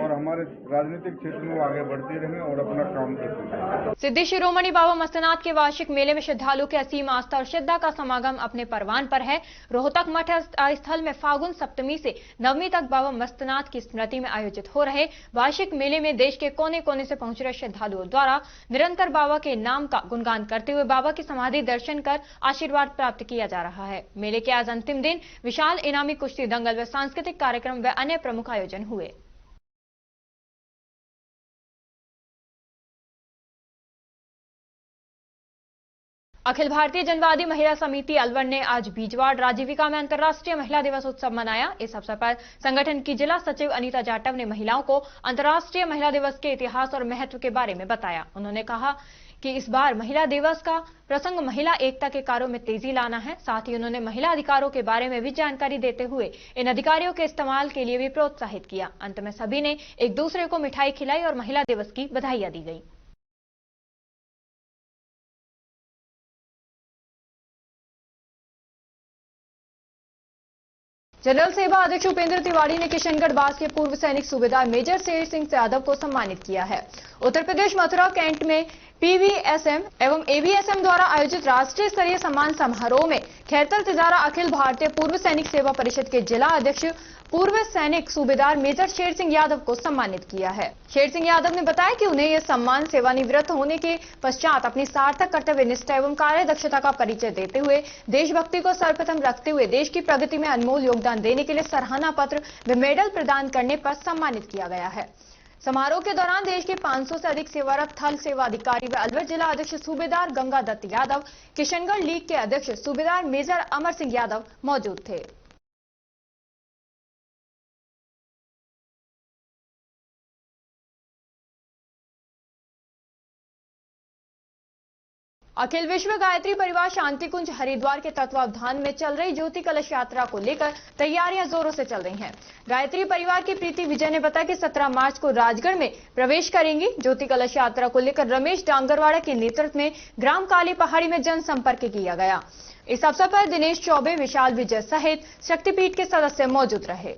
और हमारे राजनीतिक क्षेत्र में वो आगे बढ़ती रहें और अपना काम करते रहें। सिद्धि शिरोमणि बाबा मस्तनाथ के वार्षिक मेले में श्रद्धालुओं की असीम आस्था और श्रद्धा का समागम अपने परवान पर है। रोहतक मठ स्थल में फागुन सप्तमी से नवमी तक बाबा मस्तनाथ की स्मृति में आयोजित हो रहे वार्षिक मेले में देश के कोने कोने से पहुंच रहे श्रद्धालुओं द्वारा निरंतर बाबा के नाम का गुणगान करते हुए बाबा की समाधि दर्शन कर आशीर्वाद प्राप्त किया जा रहा है। मेले के आज अंतिम दिन विशाल इनामी कुश्ती दंगल व सांस्कृतिक कार्यक्रम व अन्य प्रमुख आयोजन हुए। अखिल भारतीय जनवादी महिला समिति अलवर ने आज बीजवाड़ राजीविका में अंतर्राष्ट्रीय महिला दिवस उत्सव मनाया। इस अवसर पर संगठन की जिला सचिव अनीता जाटव ने महिलाओं को अंतर्राष्ट्रीय महिला दिवस के इतिहास और महत्व के बारे में बताया। उन्होंने कहा कि इस बार महिला दिवस का प्रसंग महिला एकता के कार्यों में तेजी लाना है। साथ ही उन्होंने महिला अधिकारों के बारे में भी जानकारी देते हुए इन अधिकारियों के इस्तेमाल के लिए भी प्रोत्साहित किया। अंत में सभी ने एक दूसरे को मिठाई खिलाई और महिला दिवस की बधाइयां दी गई। जनरल सेवा अध्यक्ष उपेंद्र तिवारी ने किशनगढ़ बास के पूर्व सैनिक सूबेदार मेजर शेर सिंह यादव को सम्मानित किया है। उत्तर प्रदेश मथुरा कैंट में पीवीएसएम एवं एवीएसएम द्वारा आयोजित राष्ट्रीय स्तरीय सम्मान समारोह में खैरतल तिजारा अखिल भारतीय पूर्व सैनिक सेवा परिषद के जिला अध्यक्ष पूर्व सैनिक सूबेदार मेजर शेर सिंह यादव को सम्मानित किया है। शेर सिंह यादव ने बताया कि उन्हें यह सम्मान सेवानिवृत्त होने के पश्चात अपनी सार्थक कर्तव्य निष्ठा एवं कार्य दक्षता का परिचय देते हुए देशभक्ति को सर्वप्रथम रखते हुए देश की प्रगति में अनमोल योगदान देने के लिए सराहना पत्र व मेडल प्रदान करने पर सम्मानित किया गया है। समारोह के दौरान देश के 500 से अधिक सेवारत थल सेवा अधिकारी व अलवर जिला अध्यक्ष सूबेदार गंगा दत्त यादव, किशनगढ़ लीग के अध्यक्ष सूबेदार मेजर अमर सिंह यादव मौजूद थे। अखिल विश्व गायत्री परिवार शांति कुंज हरिद्वार के तत्वावधान में चल रही ज्योति कलश यात्रा को लेकर तैयारियां जोरों से चल रही हैं। गायत्री परिवार की प्रीति विजय ने बताया कि 17 मार्च को राजगढ़ में प्रवेश करेंगी। ज्योति कलश यात्रा को लेकर रमेश डांगरवाड़ा के नेतृत्व में ग्राम काली पहाड़ी में जनसंपर्क किया गया। इस अवसर पर दिनेश चौबे, विशाल विजय सहित शक्तिपीठ के सदस्य मौजूद रहे।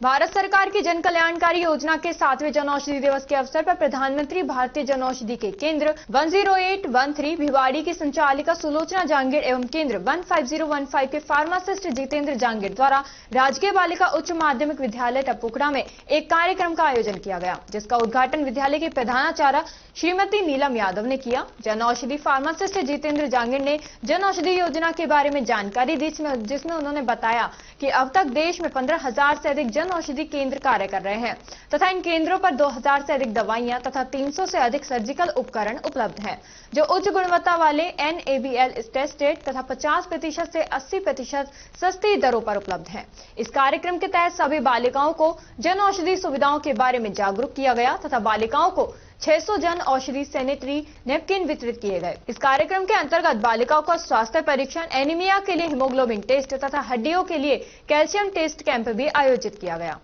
भारत सरकार की जन कल्याणकारी योजना के 7वें जन औषधि दिवस के अवसर पर प्रधानमंत्री भारतीय जन औषधि के केंद्र 10813 भिवाड़ी की संचालिका सुलोचना जांगीर एवं केंद्र 15015 के फार्मासिस्ट जितेंद्र जांगीर द्वारा राजकीय बालिका उच्च माध्यमिक विद्यालय टपुकड़ा में एक कार्यक्रम का आयोजन किया गया, जिसका उद्घाटन विद्यालय के प्रधानाचार्य श्रीमती नीलम यादव ने किया। जन औषधि फार्मासिस्ट जितेंद्र जांगीर ने जन औषधि योजना के बारे में जानकारी दी, जिसमें उन्होंने बताया कि अब तक देश में 15,000 से अधिक जन औषधि केंद्र कार्य कर रहे हैं तथा इन केंद्रों पर 2000 से अधिक दवाइयां तथा 300 से अधिक सर्जिकल उपकरण उपलब्ध हैं, जो उच्च गुणवत्ता वाले NABL टेस्टेड तथा 50% से 80% सस्ती दरों पर उपलब्ध हैं। इस कार्यक्रम के तहत सभी बालिकाओं को जन औषधि सुविधाओं के बारे में जागरूक किया गया तथा बालिकाओं को 600 जन औषधि सैनिटरी नैपकिन वितरित किए गए। इस कार्यक्रम के अंतर्गत बालिकाओं का स्वास्थ्य परीक्षण, एनीमिया के लिए हीमोग्लोबिन टेस्ट तथा हड्डियों के लिए कैल्शियम टेस्ट कैंप भी आयोजित किया गया।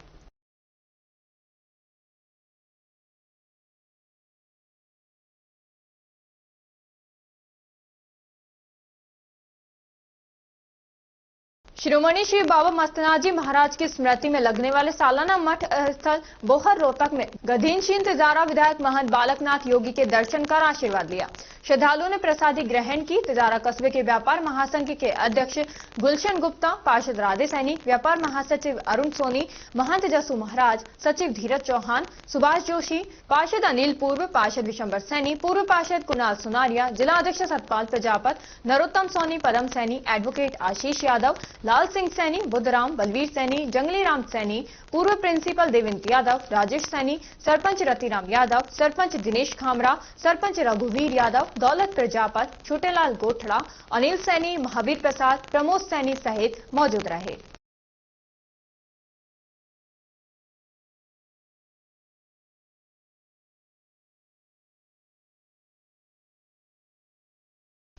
शिरोमणि श्री बाबा मस्तनाथ जी महाराज की स्मृति में लगने वाले सालाना मठ स्थल बोहर रोहतक में गधीनशीन तिजारा विधायक महंत बालकनाथ योगी के दर्शन कर आशीर्वाद लिया। श्रद्धालुओं ने प्रसादी ग्रहण की। तिजारा कस्बे के व्यापार महासंघ के अध्यक्ष गुलशन गुप्ता, पार्षद राधे सैनी, व्यापार महासचिव अरुण सोनी, महंत जसू महाराज, सचिव धीरज चौहान, सुभाष जोशी, पार्षद अनिल पूर्व, पार्षद विशंबर सैनी, पूर्व पार्षद कुणाल सुनारिया, जिला अध्यक्ष सतपाल प्रजापत, नरोत्तम सोनी, पदम सैनी, एडवोकेट आशीष यादव, लाल सिंह सैनी, बुद्धराम, बलवीर सैनी, जंगली राम सैनी, पूर्व प्रिंसिपल देवेंद्र यादव, राजेश सैनी, सरपंच रतिराम यादव, सरपंच दिनेश खामरा, सरपंच रघुवीर यादव, दौलत प्रजापत, छोटेलाल गोठड़ा, अनिल सैनी, महावीर प्रसाद, प्रमोद सैनी सहित मौजूद रहे।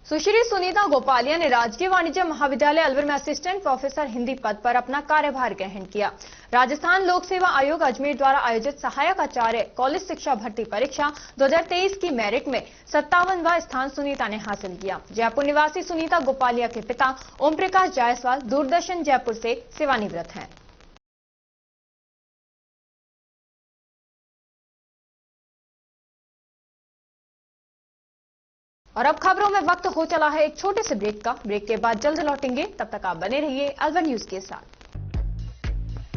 सुश्री सुनीता गोपालिया ने राजकीय वाणिज्य महाविद्यालय अलवर में असिस्टेंट प्रोफेसर हिंदी पद पर अपना कार्यभार ग्रहण किया। राजस्थान लोक सेवा आयोग अजमेर द्वारा आयोजित सहायक आचार्य कॉलेज शिक्षा भर्ती परीक्षा 2023 की मेरिट में 57वां स्थान सुनीता ने हासिल किया। जयपुर निवासी सुनीता गोपालिया के पिता ओम प्रकाश जायसवाल दूरदर्शन जयपुर से सेवानिवृत्त हैं। और अब खबरों में वक्त हो चला है एक छोटे से ब्रेक का। ब्रेक के बाद जल्द लौटेंगे, तब तक आप बने रहिए अलवर न्यूज के साथ।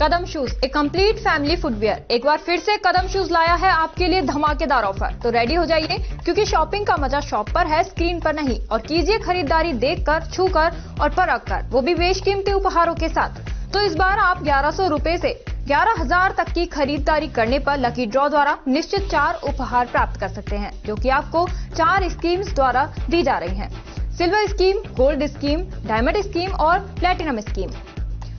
कदम शूज, एक कंप्लीट फैमिली फुटवियर, एक बार फिर से कदम शूज लाया है आपके लिए धमाकेदार ऑफर। तो रेडी हो जाइए, क्योंकि शॉपिंग का मजा शॉप पर है, स्क्रीन पर नहीं। और कीजिए खरीदारी देखकर, छूकर और परख कर, वो भी बेशकीमती उपहारों के साथ। तो इस बार आप 1100 रुपए से 11,000 तक की खरीदारी करने पर लकी ड्रॉ द्वारा निश्चित 4 उपहार प्राप्त कर सकते हैं, जो कि आपको 4 स्कीम्स द्वारा दी जा रही हैं। Silver scheme, gold scheme, diamond scheme और प्लेटिनम स्कीम।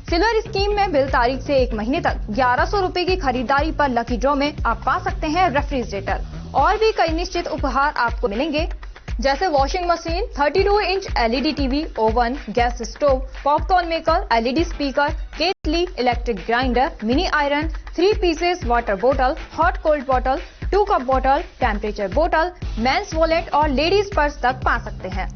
सिल्वर स्कीम में बिल तारीख से 1 महीने तक 1100 रुपए की खरीदारी पर लकी ड्रॉ में आप पा सकते हैं रेफ्रिजरेटर और भी कई निश्चित उपहार आपको मिलेंगे, जैसे washing machine, 32 inch LED TV, oven, gas stove, popcorn maker, LED speaker, kettle, electric grinder, mini iron, 3 pieces water बोतल, हॉट कोल्ड बोतल, 2 कप बोतल, टेम्परेचर बोतल, मेंस वॉलेट और लेडीज पर्स तक पा सकते हैं।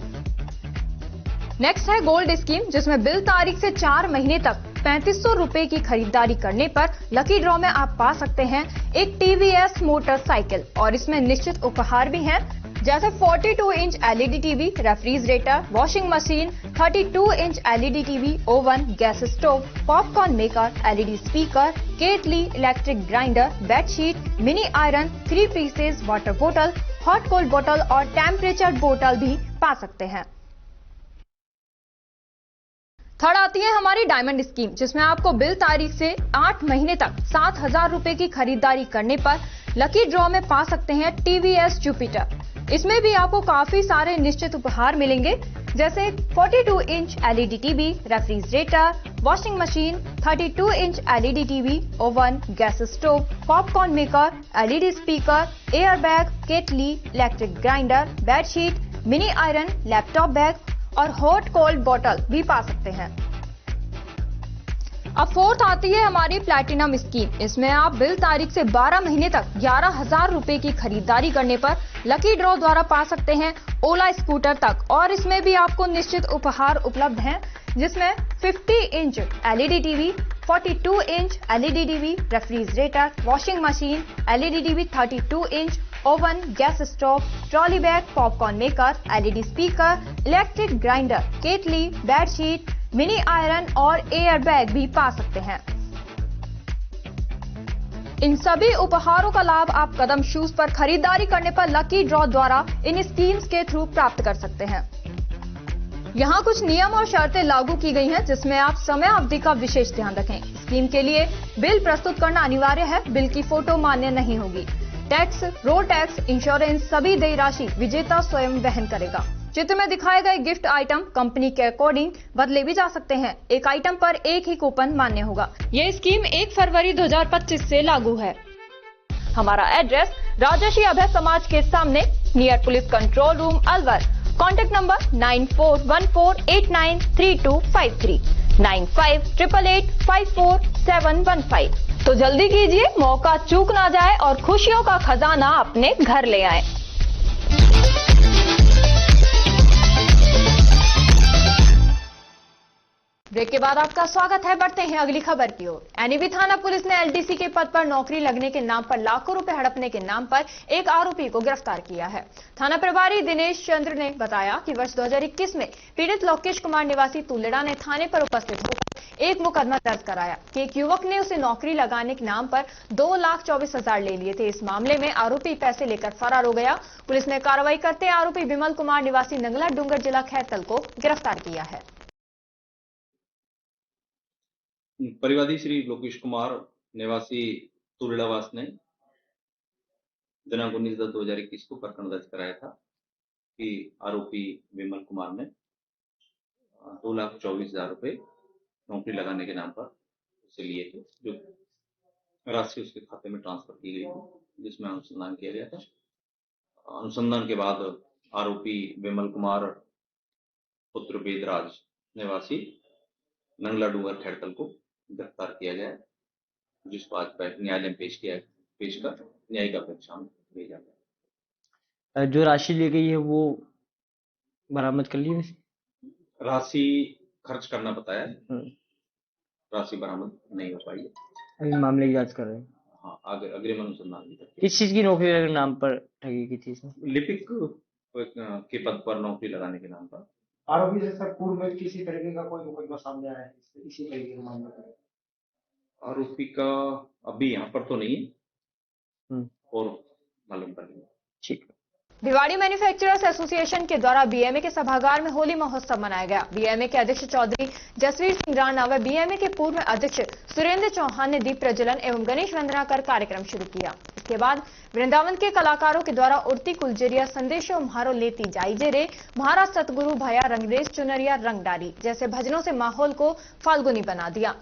नेक्स्ट है गोल्ड स्कीम, जिसमें बिल तारीख से 4 महीने तक 3500 रुपए की खरीदारी करने पर लकी ड्रॉ में आप पा सकते हैं एक टीवीएस मोटरसाइकिल और इसमें निश्चित उपहार भी हैं, जैसे 42 inch LED TV, refrigerator, washing machine, 32 inch LED TV, oven, gas stove, popcorn maker, LED speaker, kettle, electric grinder, bedsheet, mini iron, 3 pieces water बोतल, हॉट कोल्ड बोतल और टेम्परेचर बोतल भी पा सकते हैं। थर्ड आती है हमारी डायमंड स्कीम, जिसमें आपको बिल तारीख से 8 महीने तक 7000 रुपए की खरीदारी करने पर लकी ड्रॉ में पा सकते हैं टीवीएस जुपिटर। इसमें भी आपको काफी सारे निश्चित उपहार मिलेंगे, जैसे 42 inch LED TV, refrigerator, washing machine, 32 inch LED TV, oven, gas stove, popcorn maker, LED speaker, air bag, kettle, electric grinder, bedsheet, mini iron, laptop bag और हॉट कोल्ड बॉटल भी पा सकते हैं। अब फोर्थ आती है हमारी प्लैटिनम स्कीम। इसमें आप बिल तारीख से 12 महीने तक 11,000 रुपए की खरीदारी करने पर लकी ड्रॉ द्वारा पा सकते हैं ओला स्कूटर तक, और इसमें भी आपको निश्चित उपहार उपलब्ध हैं, जिसमें 50 inch LED TV, 42 inch LED TV, refrigerator, washing machine, LED TV, 32 inch, oven, gas stove, trolley bag, popcorn maker, LED speaker, electric grinder, kettle, bedsheet, mini iron और एयर बैग भी पा सकते हैं। इन सभी उपहारों का लाभ आप कदम शूज पर खरीदारी करने पर लकी ड्रॉ द्वारा इन स्कीम्स के थ्रू प्राप्त कर सकते हैं। यहाँ कुछ नियम और शर्तें लागू की गई हैं, जिसमें आप समय अवधि का विशेष ध्यान रखें। स्कीम के लिए बिल प्रस्तुत करना अनिवार्य है। बिल की फोटो मान्य नहीं होगी। टैक्स, रोड टैक्स, इंश्योरेंस सभी देय राशि विजेता स्वयं वहन करेगा। चित्र में दिखाए गए गिफ्ट आइटम कंपनी के अकॉर्डिंग बदले भी जा सकते हैं। एक आइटम पर एक ही कूपन मान्य होगा। यह स्कीम 1 फरवरी 2025 से लागू है। हमारा एड्रेस राजर्षि अभय समाज के सामने, near police control room, Alwar. Contact number 9414893253, 9588854715। तो जल्दी कीजिए, मौका चूक ना जाए और खुशियों का खजाना अपने घर ले आए। ब्रेक के बाद आपका स्वागत है। बढ़ते हैं अगली खबर की ओर। एनईबी थाना पुलिस ने एलडीसी के पद पर नौकरी लगने के नाम पर लाखों रुपए हड़पने के नाम पर एक आरोपी को गिरफ्तार किया है। थाना प्रभारी दिनेश चंद्र ने बताया कि वर्ष 2021 में पीड़ित लोकेश कुमार निवासी तुलेड़ा ने थाने पर उपस्थित होकर एक मुकदमा दर्ज कराया कि एक युवक ने उसे नौकरी लगाने के नाम पर 2,24,000 ले लिए थे। इस मामले में आरोपी पैसे लेकर फरार हो गया। पुलिस ने कार्रवाई करते आरोपी विमल कुमार निवासी नंगला डूंगर जिला खैरतल को गिरफ्तार किया है। परिवादी श्री लोकेश कुमार निवासी तुलेड़ावास ने दिनांक 19/10/2021 को प्रकरण दर्ज कराया था कि आरोपी विमल कुमार ने 2,24,000 रुपए नौकरी लगाने के नाम पर उसे लिए थे, जो राशि उसके खाते में ट्रांसफर की गई थी, जिसमें अनुसंधान किया गया था। अनुसंधान के बाद आरोपी विमल कुमार पुत्र वेदराज निवासी नंगला डूंगर खैरतल को गिरफ्तार किया गया है, जिसको आज न्यायालय में पेश कर न्यायिक अपेक्षा में भेजा गया। जो राशि ली गई है वो बरामद कर ली है? राशि खर्च करना बताया, राशि बरामद नहीं हो पाई है। अभी मामले की जांच कर रहे हैं। हाँ, अग्रिम अनुसंधान भी। किस चीज की नौकरी के नाम पर ठगी की थी इसमें? लिपिक के पद पर नौकरी लगाने के नाम पर। आरोपी से सर पूर्व में किसी तरीके का कोई मुकदमा सामने आया है इसी तरीके के मामले में? आरोपी का अभी यहाँ पर तो नहीं और मालूम कर लेंगे। ठीक। भिवाड़ी मैन्युफैक्चरर्स एसोसिएशन के द्वारा बीएमए के सभागार में होली महोत्सव मनाया गया। बीएमए के अध्यक्ष चौधरी जसवीर सिंह राणा व बीएमए के पूर्व अध्यक्ष सुरेंद्र चौहान ने दीप प्रज्वलन एवं गणेश वंदना कर कार्यक्रम शुरू किया। इसके बाद वृंदावन के कलाकारों के द्वारा उड़ती कुलजरिया संदेशो म्हारो लेती जाइजे रे, महाराज सतगुरु भया रंगरेज चुनरिया रंग डाली जैसे भजनों से माहौल को फाल्गुनी बना दिया।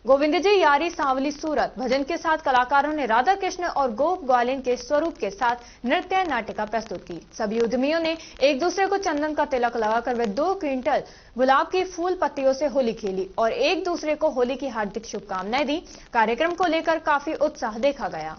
गोविंद जी यारी सांवली सूरत भजन के साथ कलाकारों ने राधा कृष्ण और गोप ग्वालिन के स्वरूप के साथ नृत्य नाटिका प्रस्तुत की। सभी उद्यमियों ने एक दूसरे को चंदन का तिलक लगाकर वे 2 क्विंटल गुलाब की फूल पत्तियों से होली खेली और एक दूसरे को होली की हार्दिक शुभकामनाएं दी। कार्यक्रम को लेकर काफी उत्साह देखा गया।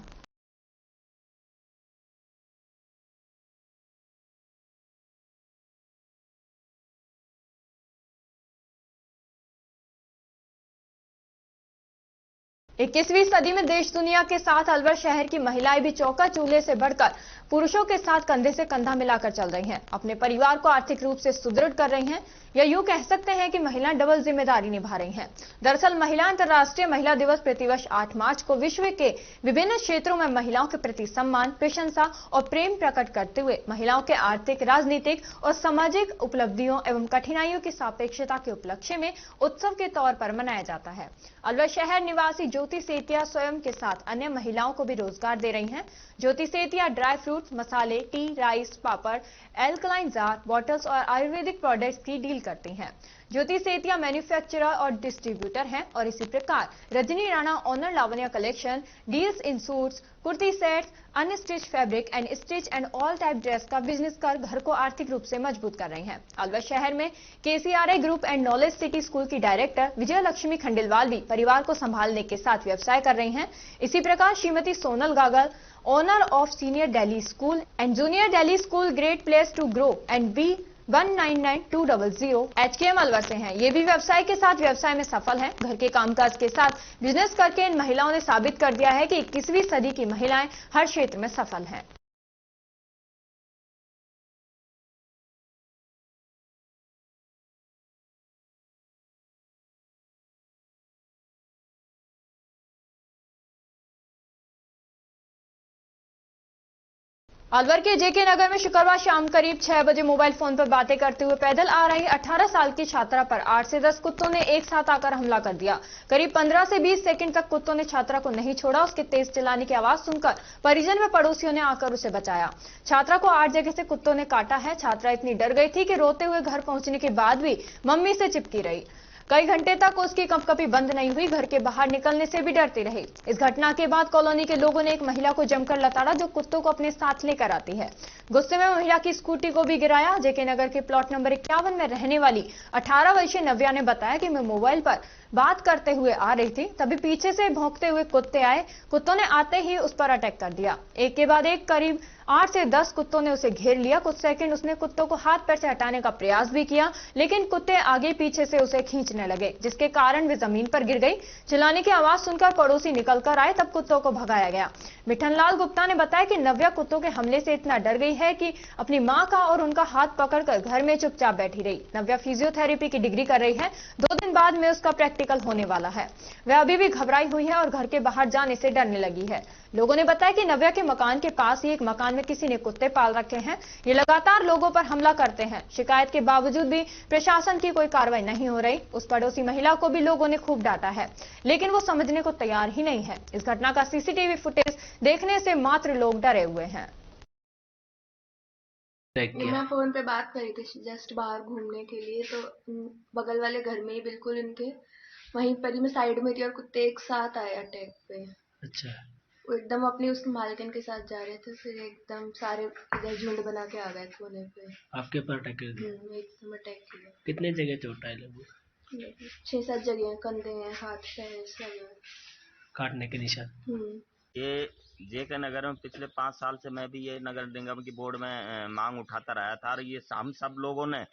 21वीं सदी में देश दुनिया के साथ अलवर शहर की महिलाएं भी चौका चूल्हे से बढ़कर पुरुषों के साथ कंधे से कंधा मिलाकर चल रही हैं। अपने परिवार को आर्थिक रूप से सुदृढ़ कर रही हैं, या यूं कह सकते हैं कि महिलाएं डबल जिम्मेदारी निभा रही हैं। दरअसल महिला अंतर्राष्ट्रीय महिला दिवस प्रतिवर्ष 8 मार्च को विश्व के विभिन्न क्षेत्रों में महिलाओं के प्रति सम्मान, प्रशंसा और प्रेम प्रकट करते हुए महिलाओं के आर्थिक, राजनीतिक और सामाजिक उपलब्धियों एवं कठिनाइयों की सापेक्षता के उपलक्ष्य में उत्सव के तौर पर मनाया जाता है। अलवर शहर निवासी ज्योति सेतिया स्वयं के साथ अन्य महिलाओं को भी रोजगार दे रही हैं। ज्योति सेतिया ड्राई फ्रूट्स, मसाले, tea, rice, papad, alkaline jar, bottles और आयुर्वेदिक प्रोडक्ट्स की डील करती हैं। ज्योति सेतिया मैन्युफैक्चरर और डिस्ट्रीब्यूटर हैं और इसी प्रकार Rajni Rana owner Lavanya collection deals in suits, kurti sets, unstitch fabric and stitch and all type dress का बिजनेस कर घर को आर्थिक रूप से मजबूत कर रही हैं। अलवर शहर में KCRI group and knowledge city school की डायरेक्टर विजय लक्ष्मी खंडेलवाल भी परिवार को संभालने के साथ व्यवसाय कर रही हैं। इसी प्रकार Shrimati Sonal Gagal, owner of senior Delhi school and junior Delhi school, great place to grow and be 199200 HKM Alwar से हैं। ये भी व्यवसाय के साथ व्यवसाय में सफल हैं। घर के कामकाज के साथ बिजनेस करके इन महिलाओं ने साबित कर दिया है कि 21वीं सदी की महिलाएं हर क्षेत्र में सफल हैं। अलवर के JK नगर में शुक्रवार शाम करीब 6 बजे मोबाइल फोन पर बातें करते हुए पैदल आ रही 18 साल की छात्रा पर 8 से 10 कुत्तों ने एक साथ आकर हमला कर दिया। करीब 15 से 20 सेकंड तक कुत्तों ने छात्रा को नहीं छोड़ा। उसके तेज चिल्लाने की आवाज सुनकर परिजन व पड़ोसियों ने आकर उसे बचाया। छात्रा को 8 जगह से कुत्तों ने काटा है। छात्रा इतनी डर गई थी कि रोते हुए घर पहुंचने के बाद भी मम्मी से चिपकी रही। कई घंटे तक उसकी कंपकपी बंद नहीं हुई। घर के बाहर निकलने से भी डरती रही। इस घटना के बाद कॉलोनी के लोगों ने एक महिला को जमकर लताड़ा जो कुत्तों को अपने साथ लेकर आती है। गुस्से में महिला की स्कूटी को भी गिराया। JK नगर के प्लॉट नंबर 51 में रहने वाली 18 वर्षीय नव्या ने बताया कि मैं मोबाइल पर बात करते हुए आ रही थी, तभी पीछे से भौंकते हुए कुत्ते आए। कुत्तों ने आते ही उस पर अटैक कर दिया। एक के बाद एक करीब 8 से 10 कुत्तों ने उसे घेर लिया। कुछ सेकंड उसने कुत्तों को हाथ पैर से हटाने का प्रयास भी किया, लेकिन कुत्ते आगे पीछे से उसे खींचने लगे, जिसके कारण वे जमीन पर गिर गई। चिल्लाने की आवाज सुनकर पड़ोसी निकलकर आए, तब कुत्तों को भगाया गया। मिठनलाल गुप्ता ने बताया कि नव्या कुत्तों के हमले से इतना डर गई है कि अपनी मां का और उनका हाथ पकड़कर घर में चुपचाप बैठी रही। नव्या फिजियोथेरेपी की डिग्री कर रही है। 2 दिन बाद में उसका प्रैक्टिकल होने वाला है। वह अभी भी घबराई हुई है और घर के बाहर जाने से डरने लगी है। लोगों ने बताया कि नव्या के मकान के पास ही एक मकान में किसी ने कुत्ते पाल रखे हैं। ये लगातार लोगों पर हमला करते हैं। शिकायत के बावजूद भी प्रशासन की कोई कार्रवाई नहीं हो रही। उस पड़ोसी महिला को भी लोगों ने खूब डांटा है, लेकिन वो समझने को तैयार ही नहीं है। इस घटना का CCTV फुटेज देखने से मात्र लोग डरे हुए हैं। मैं फोन पे बात करी थी जस्ट बाहर घूमने के लिए, तो बगल वाले घर में ही बिल्कुल इनके वहीं पर ही मैं साइड में थी और कुत्ते एक साथ आए अटैक पे। अच्छा। वो एकदम अपनी उसकी मालकिन के साथ जा रहे थे, फिर एकदम सारे इधर झुंड बना के आ गए कोने पे। आपके ऊपर अटैक कर दिया? एकदम अटैक किया। कितने जगह चोट आई लगभग? 6-7 जगह, कंधे हैं, हाथ पे काटने के निशान। ये JK नगर में पिछले 5 साल से मैं भी ये नगर निगम की बोर्ड में मांग उठाता रहा था, और ये हम सब लोगों ने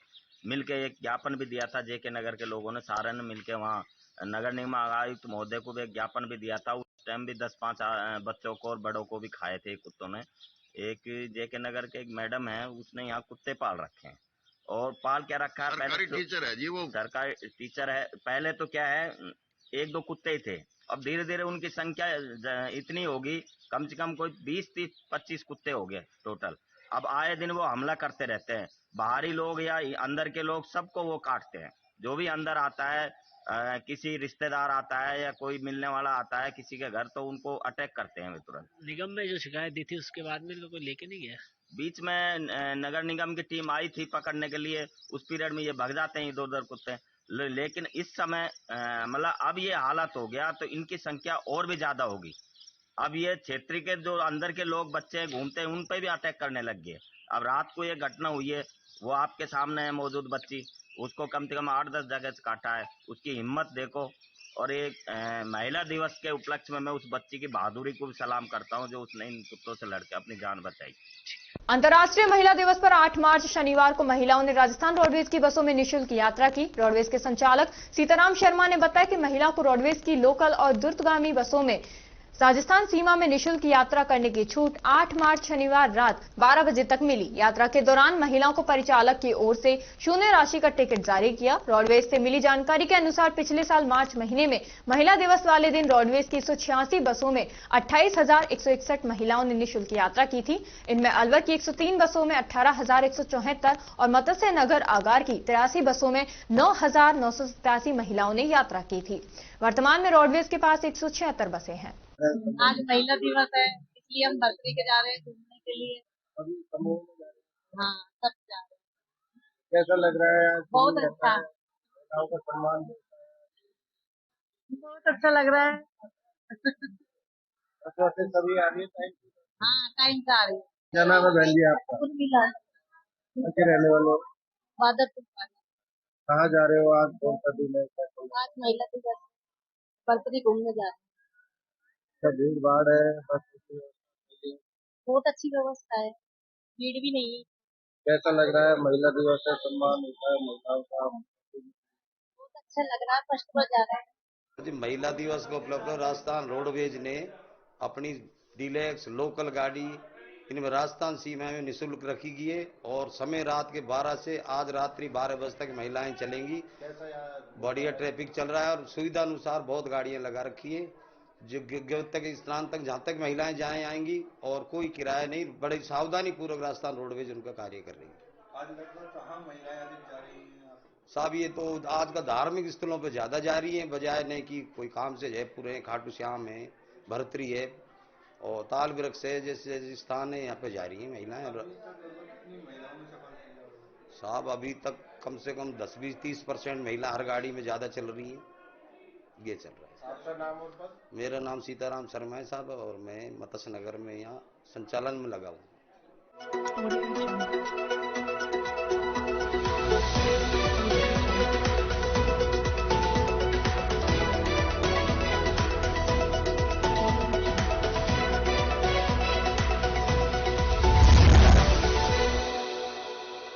मिलके एक ज्ञापन भी दिया था। JK नगर के लोगों ने सारे ने मिलके वहाँ नगर निगम आयुक्त महोदय को भी एक ज्ञापन भी दिया था। उस टाइम भी 10-5 बच्चों को और बड़ों को भी खाए थे कुत्तों ने। एक JK नगर के एक मैडम है, उसने यहाँ कुत्ते पाल रखे हैं। और पाल क्या रखा है, सरकारी टीचर है जी, वो सरकारी टीचर है। पहले तो क्या है, 1-2 कुत्ते ही थे, अब धीरे धीरे उनकी संख्या इतनी होगी, कम से कम कोई 20-30-25 कुत्ते हो गए टोटल। अब आए दिन वो हमला करते रहते हैं। बाहरी लोग या अंदर के लोग सबको वो काटते हैं। जो भी अंदर आता है, किसी रिश्तेदार आता है या कोई मिलने वाला आता है किसी के घर, तो उनको अटैक करते हैं वे तुरंत। निगम में जो शिकायत दी थी उसके बाद में कोई लेके नहीं गया? बीच में नगर निगम की टीम आई थी पकड़ने के लिए, उस पीरियड में ये भाग जाते हैं इधर-उधर कुत्ते। लेकिन इस समय मतलब अब ये हालत हो गया तो इनकी संख्या और भी ज्यादा होगी। अब ये क्षेत्र के जो अंदर के लोग बच्चे घूमते हैं उन पे भी अटैक करने लग गए। अब रात को ये घटना हुई है, वो आपके सामने है मौजूद बच्ची, उसको कम से कम 8-10 जगह से काटा है। उसकी हिम्मत देखो, और एक महिला दिवस के उपलक्ष्य में मैं उस बच्ची की बहादुरी को भी सलाम करता हूं जो उसने इन कुत्तों से लड़के अपनी जान बचाई। अंतर्राष्ट्रीय महिला दिवस पर 8 मार्च शनिवार को महिलाओं ने राजस्थान रोडवेज की बसों में निःशुल्क यात्रा की। रोडवेज के संचालक सीताराम शर्मा ने बताया कि महिलाओं को रोडवेज की लोकल और द्रुतगामी बसों में राजस्थान सीमा में निःशुल्क यात्रा करने की छूट 8 मार्च शनिवार रात 12 बजे तक मिली। यात्रा के दौरान महिलाओं को परिचालक की ओर से शून्य राशि का टिकट जारी किया। रोडवेज से मिली जानकारी के अनुसार पिछले साल मार्च महीने में महिला दिवस वाले दिन रोडवेज की 186 बसों में 28,161 महिलाओं ने निःशुल्क यात्रा की थी। इनमें अलवर की 103 बसों में 18,174 और मत्स्य नगर आगार की 83 बसों में 9,987 महिलाओं ने यात्रा की थी। वर्तमान में रोडवेज के पास 176 बसें हैं। आज महिला दिवस है, इसलिए हम बर्फी के जा रहे हैं घूमने के लिए। अभी समूह में जा रहे हैं। हाँ, सब जा रहे हैं। कैसा लग रहा है? बहुत अच्छा, महिलाओं का सम्मान बहुत अच्छा लग रहा है। से सभी आ रही है टाइम। हाँ, टाइम से आ रही है। क्या नाम है बहन जी आपका? उर्मिला। अच्छे रहने वाले हो? बादरपुर। कहाँ जा रहे हो आज? कौन सा दिन है? आज महिला दिवस, बर्फी घूमने जा रहे हैं। भीड़ भाड़ है? बहुत अच्छी व्यवस्था है, भीड़ भी नहीं है। कैसा लग रहा है? महिला दिवस है, सम्मान होता है महिलाओं का। बहुत अच्छा लग रहा है, फर्स्ट बार जा रहे हैं। महिला दिवस को उपलक्ष्य में राजस्थान रोडवेज ने अपनी डीलक्स लोकल गाड़ी इनमें राजस्थान सीमा में निःशुल्क रखी गई है और समय रात के 12 से आज रात्रि 12 बजे तक महिलाएं चलेंगी। बढ़िया ट्रैफिक चल रहा है और सुविधा अनुसार बहुत गाड़ियां लगा रखी है जो तक स्थान तक जहां तक महिलाएं जाए आएंगी और कोई किराया नहीं, बड़ी सावधानी पूर्वक राजस्थान रोडवेज उनका कार्य कर रही है। आज लगभग कहाँ महिलाएं अधिक जा रही हैं? साहब ये तो आज का धार्मिक स्थलों पर ज्यादा जा रही है, बजाय नहीं कि कोई काम से जयपुर है, खाटू श्याम है, भरतरी है और ताल वृक्ष है, जैसे स्थान है यहाँ पे जा रही है महिलाएं। साहब अभी तक कम से कम 10-20-30% महिला हर गाड़ी में ज्यादा चल रही है, ये चल रहा है। आपका नाम और पद? मेरा नाम सीताराम शर्मा है साहब और मैं मत्स्य नगर में यहाँ संचालन में लगा हूँ।